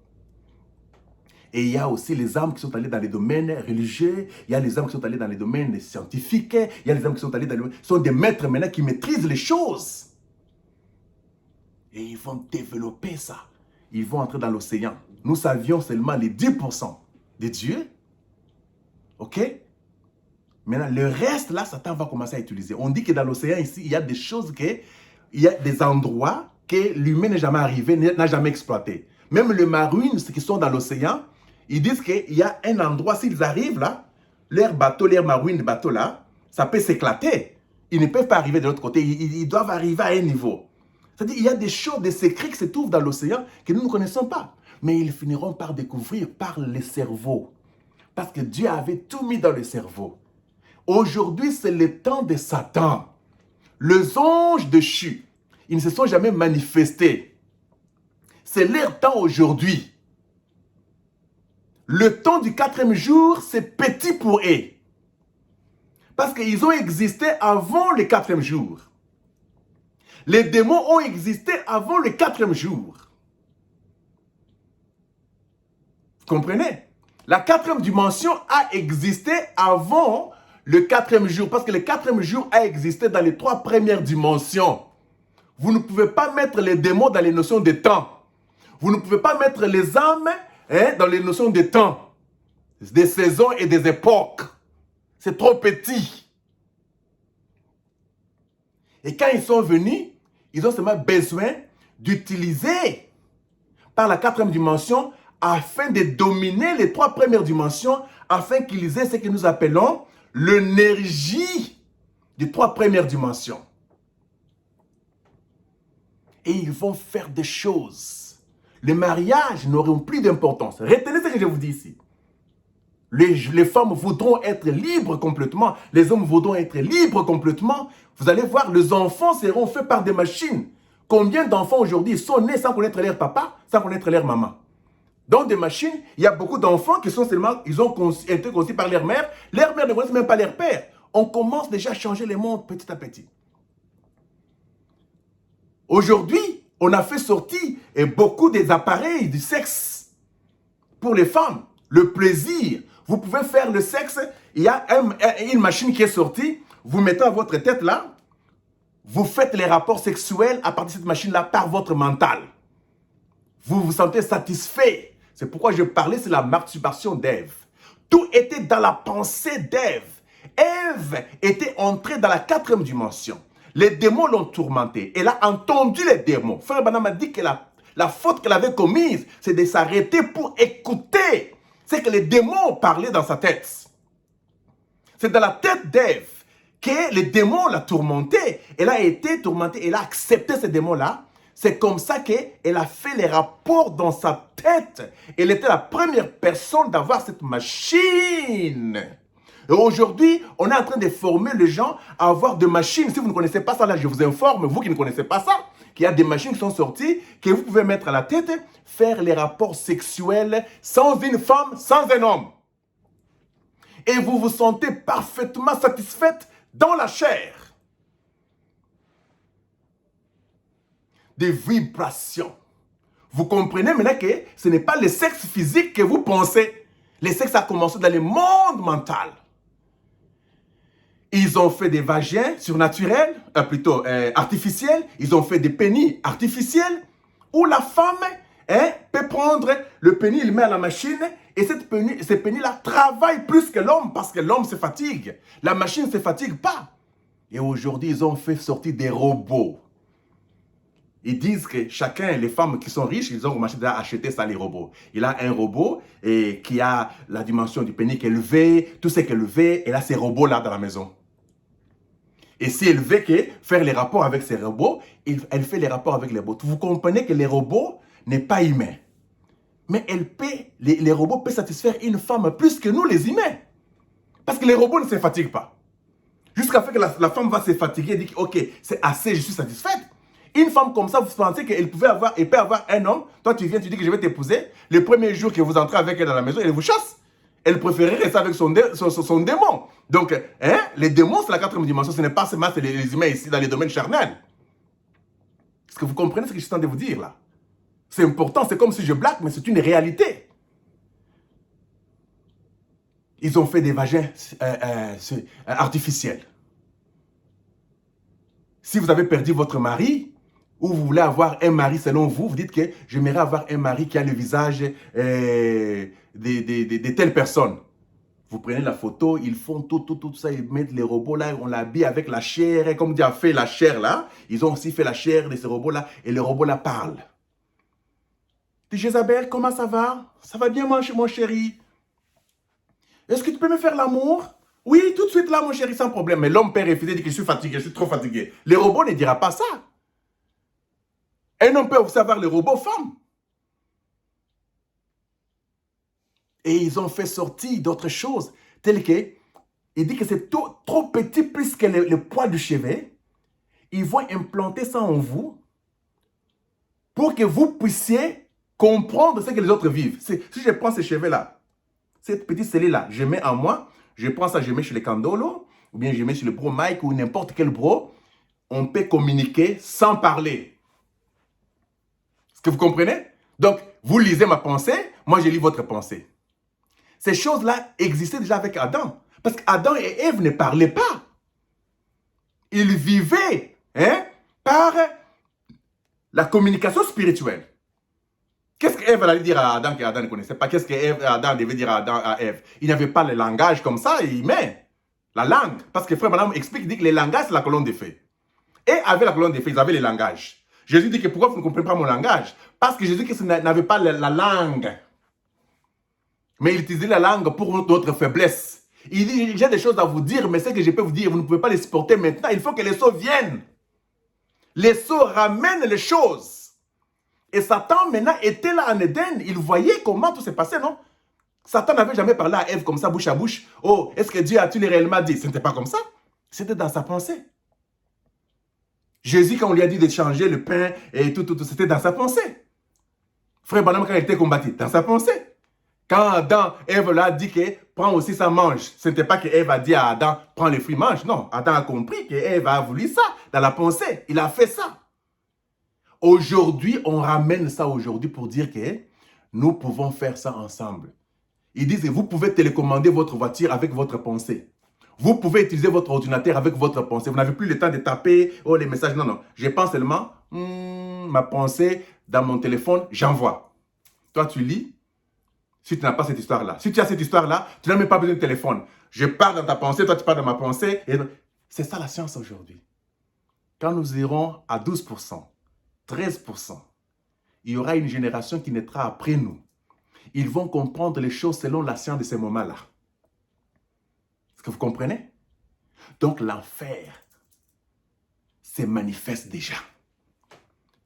Et il y a aussi les âmes qui sont allées dans les domaines religieux, il y a les âmes qui sont allées dans les domaines scientifiques, il y a les âmes qui sont allées dans les domaines... Ce sont des maîtres maintenant qui maîtrisent les choses. Et ils vont développer ça. Ils vont entrer dans l'océan. Nous savions seulement les 10% de Dieu. OK? Maintenant, le reste, là, Satan va commencer à utiliser. On dit que dans l'océan ici, il y a des choses il y a des endroits que l'humain n'est jamais arrivé, n'a jamais exploité. Même les marines, ceux qui sont dans l'océan, ils disent qu'il y a un endroit, s'ils arrivent là, leur bateau, leur marine, bateau là, ça peut s'éclater. Ils ne peuvent pas arriver de l'autre côté, ils doivent arriver à un niveau. C'est-à-dire qu'il y a des choses, des secrets qui se trouvent dans l'océan que nous ne connaissons pas. Mais ils finiront par découvrir par le cerveau. Parce que Dieu avait tout mis dans le cerveau. Aujourd'hui, c'est le temps de Satan. Les anges déchus, ils ne se sont jamais manifestés. C'est leur temps aujourd'hui. Le temps du 4e jour, c'est petit pour eux. Parce qu'ils ont existé avant le 4e jour. Les démons ont existé avant le 4e jour. Vous comprenez? La 4e dimension a existé avant le 4e jour. Parce que le 4e jour a existé dans les 3 premières dimensions. Vous ne pouvez pas mettre les démons dans les notions de temps. Vous ne pouvez pas mettre les âmes dans les notions de temps, des saisons et des époques. C'est trop petit. Et quand ils sont venus, ils ont seulement besoin d'utiliser par la 4e dimension afin de dominer les 3 premières dimensions, afin qu'ils aient ce que nous appelons l'énergie des 3 premières dimensions. Et ils vont faire des choses. Les mariages n'auront plus d'importance. Retenez ce que je vous dis ici. Les femmes voudront être libres complètement. Les hommes voudront être libres complètement. Vous allez voir, les enfants seront faits par des machines. Combien d'enfants aujourd'hui sont nés sans connaître leur papa, sans connaître leur maman? Dans des machines, il y a beaucoup d'enfants qui sont seulement, ils ont été conçus par leur mère. Leur mère ne connaissent même pas leur père. On commence déjà à changer le monde petit à petit. Aujourd'hui, on a fait sortir beaucoup des appareils du sexe pour les femmes. Le plaisir. Vous pouvez faire le sexe. Il y a une machine qui est sortie. Vous mettez à votre tête là. Vous faites les rapports sexuels à partir de cette machine-là par votre mental. Vous vous sentez satisfait. C'est pourquoi je parlais de la masturbation d'Ève. Tout était dans la pensée d'Ève. Ève était entrée dans la 4e dimension. Les démons l'ont tourmentée. Elle a entendu les démons. Frère Branham a dit que la faute qu'elle avait commise, c'est de s'arrêter pour écouter ce que les démons parlaient dans sa tête. C'est dans la tête d'Ève que les démons l'ont tourmentée. Elle a été tourmentée, elle a accepté ces démons-là. C'est comme ça qu'elle a fait les rapports dans sa tête. Elle était la première personne d'avoir cette machine. Et aujourd'hui, on est en train de former les gens à avoir des machines. Si vous ne connaissez pas ça, là, je vous informe, vous qui ne connaissez pas ça, qu'il y a des machines qui sont sorties, que vous pouvez mettre à la tête, faire les rapports sexuels sans une femme, sans un homme. Et vous vous sentez parfaitement satisfaite dans la chair. Des vibrations. Vous comprenez maintenant que ce n'est pas le sexe physique que vous pensez. Le sexe a commencé dans le monde mental. Ils ont fait des vagins surnaturels, plutôt artificiels. Ils ont fait des pénis artificiels où la femme peut prendre le pénis, il met à la machine et ces pénis-là travaillent plus que l'homme parce que l'homme se fatigue. La machine ne se fatigue pas. Et aujourd'hui, ils ont fait sortir des robots. Ils disent que chacun, les femmes qui sont riches, ils ont commencé à acheter ça, les robots. Il a un robot qui a la dimension du pénis élevé, tout ce qu'elle veut, et là, ces robots-là dans la maison. Et si elle veut faire les rapports avec ces robots, elle fait les rapports avec les robots. Vous comprenez que les robots n'est pas humains. Mais les robots peuvent satisfaire une femme plus que nous, les humains. Parce que les robots ne se fatiguent pas. Jusqu'à ce que la femme va se fatiguer et dire, ok, c'est assez, je suis satisfaite. Une femme comme ça, vous pensez qu'elle peut avoir un homme, toi tu viens, tu dis que je vais t'épouser, le premier jour que vous entrez avec elle dans la maison, elle vous chasse. Elle préférait rester avec son démon. Donc, les démons, c'est la quatrième dimension, ce n'est pas seulement les humains ici dans les domaines charnels. Est-ce que vous comprenez ce que je suis en train de vous dire là? C'est important, c'est comme si je blague, mais c'est une réalité. Ils ont fait des vagins artificiels. Si vous avez perdu votre mari, ou vous voulez avoir un mari selon vous, vous dites que j'aimerais avoir un mari qui a le visage de telle personne. Vous prenez la photo, ils font tout ça, ils mettent les robots là, on l'habille avec la chair, et comme Dieu a fait la chair là, ils ont aussi fait la chair de ces robots là, et les robots là parlent. Dis Jézabel, comment ça va? Ça va bien mon chéri? Est-ce que tu peux me faire l'amour? Oui, tout de suite là mon chéri, sans problème. Mais l'homme peut refuser, dit que je suis fatigué, je suis trop fatigué. Les robots ne diront pas ça. Un homme peut aussi avoir les robots femmes. Et ils ont fait sortir d'autres choses, telles que, il dit que c'est trop petit plus que le poids du chevet. Ils vont implanter ça en vous pour que vous puissiez comprendre ce que les autres vivent. Si je prends ces cheveux-là, cette petite cellule-là, je mets en moi, je prends ça, je mets chez les Candolo, ou bien je mets sur le bro Mike ou n'importe quel bro, on peut communiquer sans parler. Est-ce que vous comprenez? Donc, vous lisez ma pensée, moi je lis votre pensée. Ces choses-là existaient déjà avec Adam. Parce qu'Adam et Ève ne parlaient pas. Ils vivaient par la communication spirituelle. Qu'est-ce qu'Ève allait dire à Adam qu'Adam ne connaissait pas? Qu'est-ce qu'Adam devait dire à Ève? Il n'y avait pas le langage comme ça, il met la langue. Parce que Frère Branham explique, il dit que le langage, c'est la colonne des faits. Et avec la colonne des faits, ils avaient les langages. Jésus dit que pourquoi vous ne comprenez pas mon langage? Parce que Jésus n'avait pas la langue. Mais il utilisait la langue pour notre faiblesse. Il dit, j'ai des choses à vous dire, mais ce que je peux vous dire, vous ne pouvez pas les supporter maintenant. Il faut que les sceaux viennent. Les sceaux ramènent les choses. Et Satan, maintenant, était là en Éden. Il voyait comment tout s'est passé, non? Satan n'avait jamais parlé à Ève comme ça, bouche à bouche. Oh, est-ce que Dieu a-t-il réellement dit? Ce n'était pas comme ça. C'était dans sa pensée. Jésus, quand on lui a dit de changer le pain et tout, c'était dans sa pensée. Frère Branham, quand il était combattu, dans sa pensée. Quand Adam, Ève l'a dit que prends aussi ça, mange. Ce n'était pas que Ève a dit à Adam, prends les fruits, mange. Non, Adam a compris que Ève a voulu ça dans la pensée. Il a fait ça. Aujourd'hui, on ramène ça aujourd'hui pour dire que nous pouvons faire ça ensemble. Ils disent, vous pouvez télécommander votre voiture avec votre pensée. Vous pouvez utiliser votre ordinateur avec votre pensée. Vous n'avez plus le temps de taper les messages. Non, non. Je pense seulement, ma pensée dans mon téléphone, j'envoie. Toi, tu lis. Si tu n'as pas cette histoire-là. Si tu as cette histoire-là, tu n'as même pas besoin de téléphone. Je pars dans ta pensée, toi tu pars dans ma pensée. C'est ça la science aujourd'hui. Quand nous irons à 12%, 13%, il y aura une génération qui naîtra après nous. Ils vont comprendre les choses selon la science de ces moments-là. Est-ce que vous comprenez? Donc l'enfer se manifeste déjà.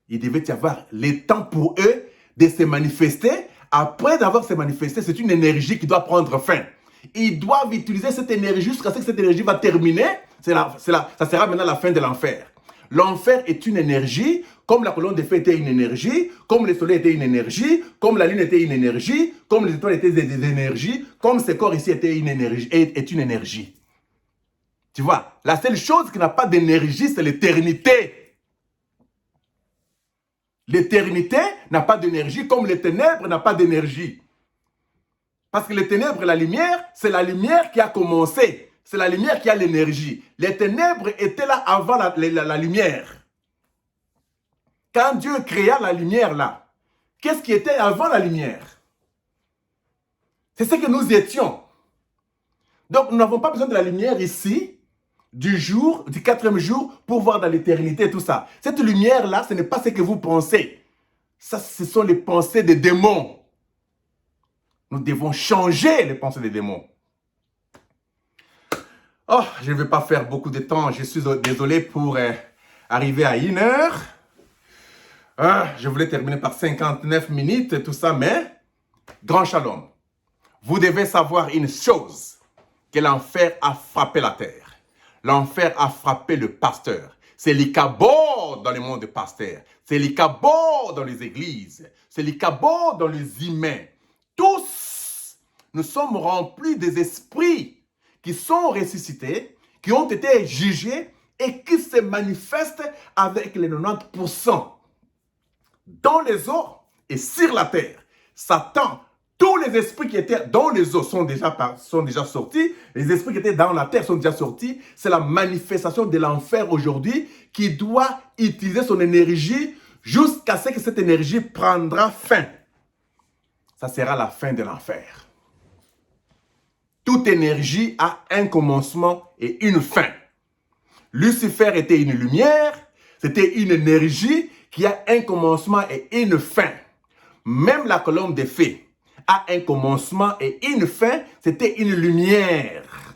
Il devait y avoir le temps pour eux de se manifester. Après d'avoir se manifesté, c'est une énergie qui doit prendre fin. Ils doivent utiliser cette énergie jusqu'à ce que cette énergie va terminer. Ça sera maintenant la fin de l'enfer. L'enfer est une énergie, comme la colonne de feu était une énergie, comme le soleil était une énergie, comme la lune était une énergie, comme les étoiles étaient des énergies, comme ce corps ici était une énergie, est une énergie. Tu vois, la seule chose qui n'a pas d'énergie, c'est l'éternité. L'éternité n'a pas d'énergie comme les ténèbres n'ont pas d'énergie. Parce que les ténèbres et la lumière, c'est la lumière qui a commencé. C'est la lumière qui a l'énergie. Les ténèbres étaient là avant la lumière. Quand Dieu créa la lumière là, qu'est-ce qui était avant la lumière? C'est ce que nous étions. Donc nous n'avons pas besoin de la lumière ici, du jour, du 4e jour, pour voir dans l'éternité tout ça. Cette lumière-là, ce n'est pas ce que vous pensez. Ça, ce sont les pensées des démons. Nous devons changer les pensées des démons. Oh, je ne vais pas faire beaucoup de temps. Je suis désolé pour arriver à 1 heure. Je voulais terminer par 59 minutes et tout ça, mais grand shalom. Vous devez savoir une chose, que l'enfer a frappé la terre. L'enfer a frappé le pasteur. C'est les cabots dans le monde des pasteurs. C'est les cabots dans les églises. C'est les cabots dans les humains. Tous, nous sommes remplis des esprits qui sont ressuscités, qui ont été jugés et qui se manifestent avec les 90% dans les eaux et sur la terre. Satan, tous les esprits qui étaient dans les eaux sont déjà sortis. Les esprits qui étaient dans la terre sont déjà sortis. C'est la manifestation de l'enfer aujourd'hui qui doit utiliser son énergie jusqu'à ce que cette énergie prendra fin. Ça sera la fin de l'enfer. Toute énergie a un commencement et une fin. Lucifer était une lumière, c'était une énergie qui a un commencement et une fin. Même la colombe des fées a un commencement et une fin, c'était une lumière.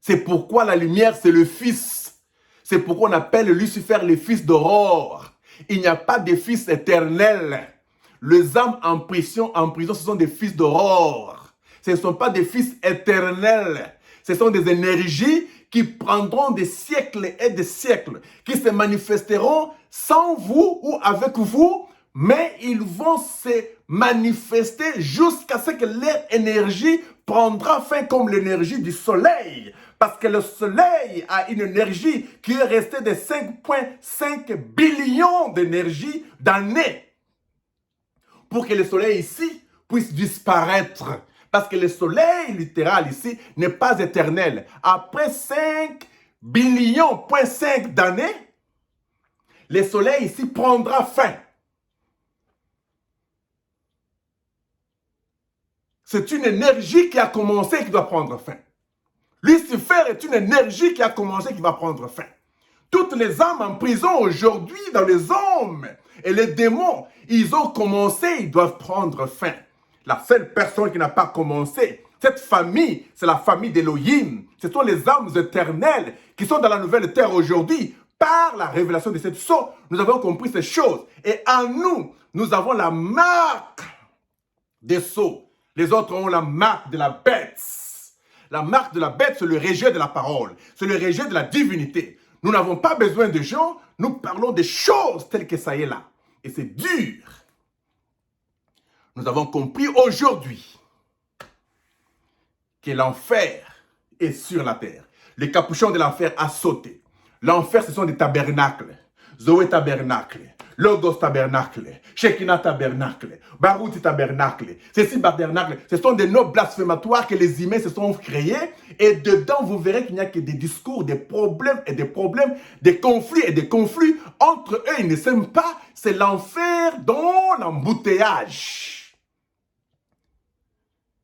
C'est pourquoi la lumière, c'est le Fils. C'est pourquoi on appelle Lucifer le fils d'aurore. Il n'y a pas de fils éternel. Les âmes en prison, ce sont des fils d'aurore. Ce ne sont pas des fils éternels. Ce sont des énergies qui prendront des siècles et des siècles, qui se manifesteront sans vous ou avec vous, mais ils vont se manifester jusqu'à ce que leur énergie prendra fin comme l'énergie du soleil. Parce que le soleil a une énergie qui est restée de 5,5 billions d'énergie d'années. Pour que le soleil ici puisse disparaître. Parce que le soleil littéral ici n'est pas éternel. Après 5 billions, 5 d'années, le soleil ici prendra fin. C'est une énergie qui a commencé et qui doit prendre fin. Lucifer est une énergie qui a commencé et qui va prendre fin. Toutes les âmes en prison aujourd'hui dans les hommes et les démons, ils ont commencé, ils doivent prendre fin. La seule personne qui n'a pas commencé, cette famille, c'est la famille d'Elohim. Ce sont les âmes éternelles qui sont dans la nouvelle terre aujourd'hui. Par la révélation de cette chose, nous avons compris ces choses. Et en nous, nous avons la marque des sceaux. Les autres ont la marque de la bête. La marque de la bête, c'est le rejet de la parole. C'est le rejet de la divinité. Nous n'avons pas besoin de gens. Nous parlons des choses telles que ça est là. Et c'est dur. Nous avons compris aujourd'hui que l'enfer est sur la terre. Le capuchon de l'enfer a sauté. L'enfer, ce sont des tabernacles. Zoé tabernacle, Logos tabernacle, Shekinah tabernacle, Baruti tabernacle. Ces tabernacles, ce sont des noms blasphématoires que les humains se sont créés. Et dedans, vous verrez qu'il n'y a que des discours, des problèmes et des problèmes, des conflits et des conflits. Entre eux, ils ne s'aiment pas. C'est l'enfer dans l'embouteillage.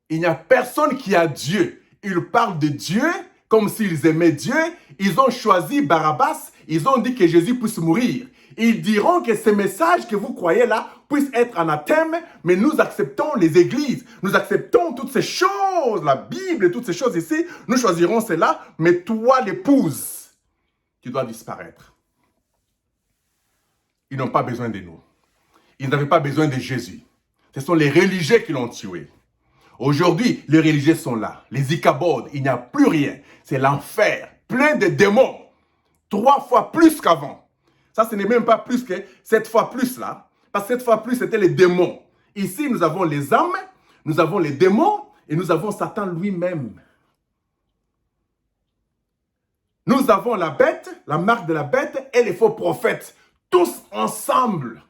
Il n'y a personne qui a Dieu. Ils parlent de Dieu comme s'ils aimaient Dieu. Ils ont choisi Barabbas. Ils ont dit que Jésus puisse mourir. Ils diront que ces messages que vous croyez là puissent être anathèmes, mais nous acceptons les églises. Nous acceptons toutes ces choses, la Bible et toutes ces choses ici. Nous choisirons cela, mais toi, l'épouse, tu dois disparaître. Ils n'ont pas besoin de nous. Ils n'avaient pas besoin de Jésus. Ce sont les religieux qui l'ont tué. Aujourd'hui, les religieux sont là. Les Icabodes, il n'y a plus rien. C'est l'enfer, plein de démons. 3 fois plus qu'avant. Ça, ce n'est même pas plus que 7 fois plus là. Parce que 7 fois plus, c'était les démons. Ici, nous avons les âmes, nous avons les démons et nous avons Satan lui-même. Nous avons la bête, la marque de la bête et les faux prophètes. Tous ensemble.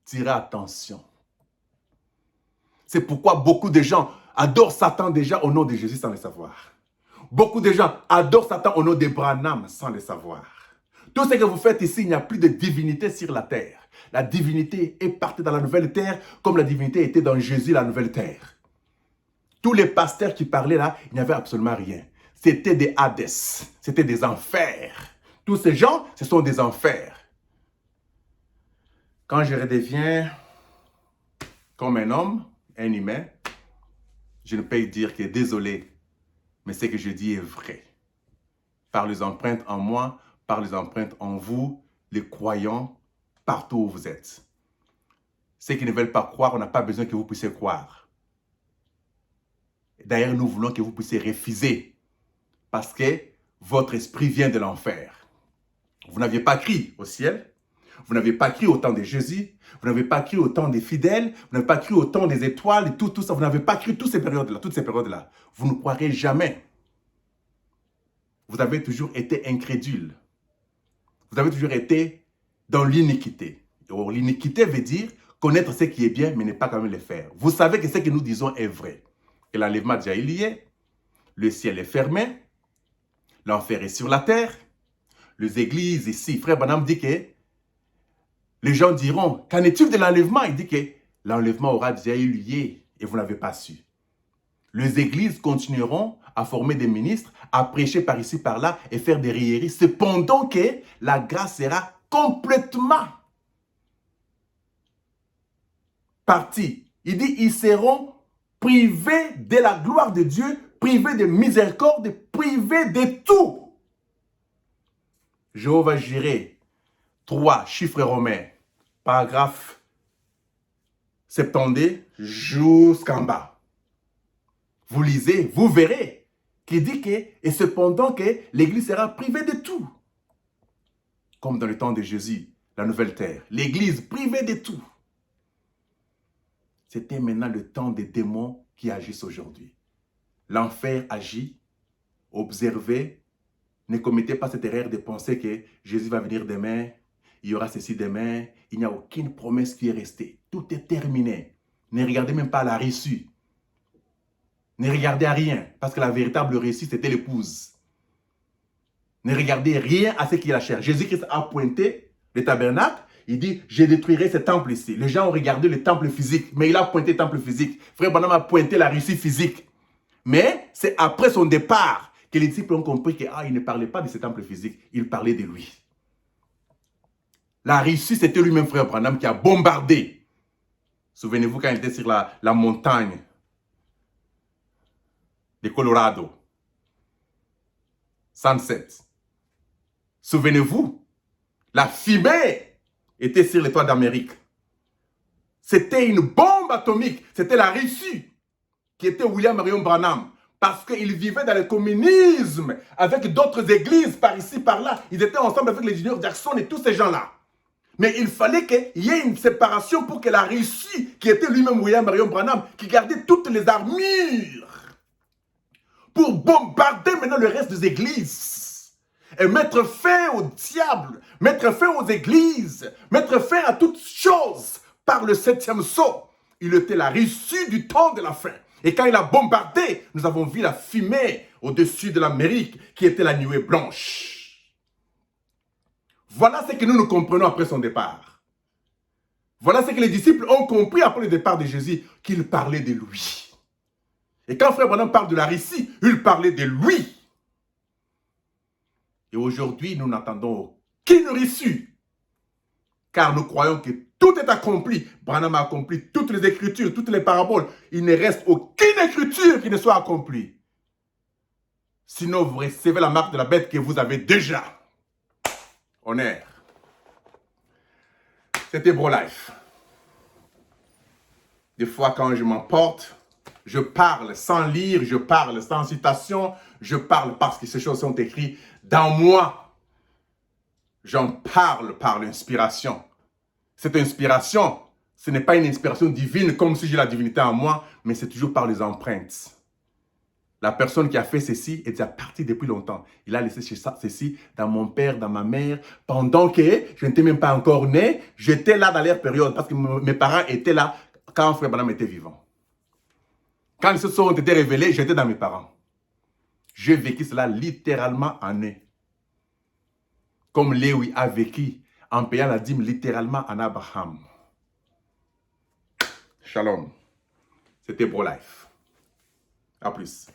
Tirez attention. C'est pourquoi beaucoup de gens adorent Satan déjà au nom de Jésus sans le savoir. Beaucoup de gens adorent Satan au nom de Branham sans le savoir. Tout ce que vous faites ici, il n'y a plus de divinité sur la terre. La divinité est partie dans la nouvelle terre comme la divinité était dans Jésus, la nouvelle terre. Tous les pasteurs qui parlaient là, il n'y avait absolument rien. C'était des Hadès, c'était des enfers. Tous ces gens, ce sont des enfers. Quand je redeviens comme un homme, un humain, je ne peux dire que désolé mais ce que je dis est vrai. Par les empreintes en moi, par les empreintes en vous, les croyants, partout où vous êtes. Ceux qui ne veulent pas croire, on n'a pas besoin que vous puissiez croire. D'ailleurs, nous voulons que vous puissiez refuser, parce que votre esprit vient de l'enfer. Vous n'aviez pas crié au ciel, vous n'avez pas crié au temps de Jésus, vous n'avez pas crié au temps des fidèles, vous n'avez pas crié au temps des étoiles, et tout ça, vous n'avez pas crié toutes ces périodes-là. Vous ne croirez jamais. Vous avez toujours été incrédule. Vous avez toujours été dans l'iniquité. Or, l'iniquité veut dire connaître ce qui est bien, mais ne pas quand même le faire. Vous savez que ce que nous disons est vrai. Que l'enlèvement déjà est lié, le ciel est fermé, l'enfer est sur la terre, les églises ici, frère Branham dit que les gens diront, qu'en est-il de l'enlèvement? Il dit que l'enlèvement aura déjà eu lieu et vous n'avez pas su. Les églises continueront à former des ministres, à prêcher par ici, par là et faire des rières, cependant que la grâce sera complètement partie. Il dit, ils seront privés de la gloire de Dieu, privés de miséricorde, privés de tout. Jéhovah Jireh, 3 chiffres romains, paragraphe 70 jusqu'en bas. Vous lisez, vous verrez qu'il dit que, et cependant que l'Église sera privée de tout. Comme dans le temps de Jésus, la nouvelle terre. L'Église privée de tout. C'était maintenant le temps des démons qui agissent aujourd'hui. L'enfer agit, observez, ne commettez pas cette erreur de penser que Jésus va venir demain, il y aura ceci demain, il n'y a aucune promesse qui est restée. Tout est terminé. Ne regardez même pas la reçue. Ne regardez à rien, parce que la véritable réussite, c'était l'épouse. Ne regardez rien à ce qui est la chair. Jésus-Christ a pointé le tabernacle, il dit, je détruirai ce temple ici. Les gens ont regardé le temple physique, mais il a pointé le temple physique. Frère Branham a pointé la réussite physique. Mais c'est après son départ que les disciples ont compris qu'il ne parlait pas de ce temple physique, il parlait de lui. La réussite, c'était lui-même, frère Branham, qui a bombardé. Souvenez-vous quand il était sur la montagne de Colorado. Sunset. Souvenez-vous, la fumée était sur les toits d'Amérique. C'était une bombe atomique. C'était la Russie qui était William Marion Branham. Parce qu'il vivait dans le communisme avec d'autres églises par ici, par là. Ils étaient ensemble avec les Junior Jackson et tous ces gens-là. Mais il fallait qu'il y ait une séparation pour que la Russie, qui était lui-même William Marion Branham, qui gardait toutes les armures, pour bombarder maintenant le reste des églises et mettre fin au diable, mettre fin aux églises, mettre fin à toutes choses par le 7e sceau. Il était la Russie du temps de la fin. Et quand il a bombardé, nous avons vu la fumée au-dessus de l'Amérique qui était la nuée blanche. Voilà ce que nous comprenons après son départ. Voilà ce que les disciples ont compris après le départ de Jésus, qu'il parlait de lui. Et quand frère Branham parle de la Russie, il parlait de lui. Et aujourd'hui, nous n'attendons aucune Russie. Car nous croyons que tout est accompli. Branham a accompli toutes les écritures, toutes les paraboles. Il ne reste aucune écriture qui ne soit accomplie. Sinon, vous recevez la marque de la bête que vous avez déjà. Honneur. C'était Bro-Life. Des fois, quand je m'emporte, je parle sans lire, je parle sans citation, je parle parce que ces choses sont écrites dans moi. J'en parle par l'inspiration. Cette inspiration, ce n'est pas une inspiration divine comme si j'ai la divinité en moi, mais c'est toujours par les empreintes. La personne qui a fait ceci est déjà partie depuis longtemps. Il a laissé ceci dans mon père, dans ma mère, pendant que je n'étais même pas encore né. J'étais là dans leur période parce que mes parents étaient là quand frère Branham était vivant. Quand les choses ont été révélées, j'étais dans mes parents. J'ai vécu cela littéralement en eux. Comme Léwi a vécu en payant la dîme littéralement en Abraham. Shalom. C'était Bro-Life. À plus.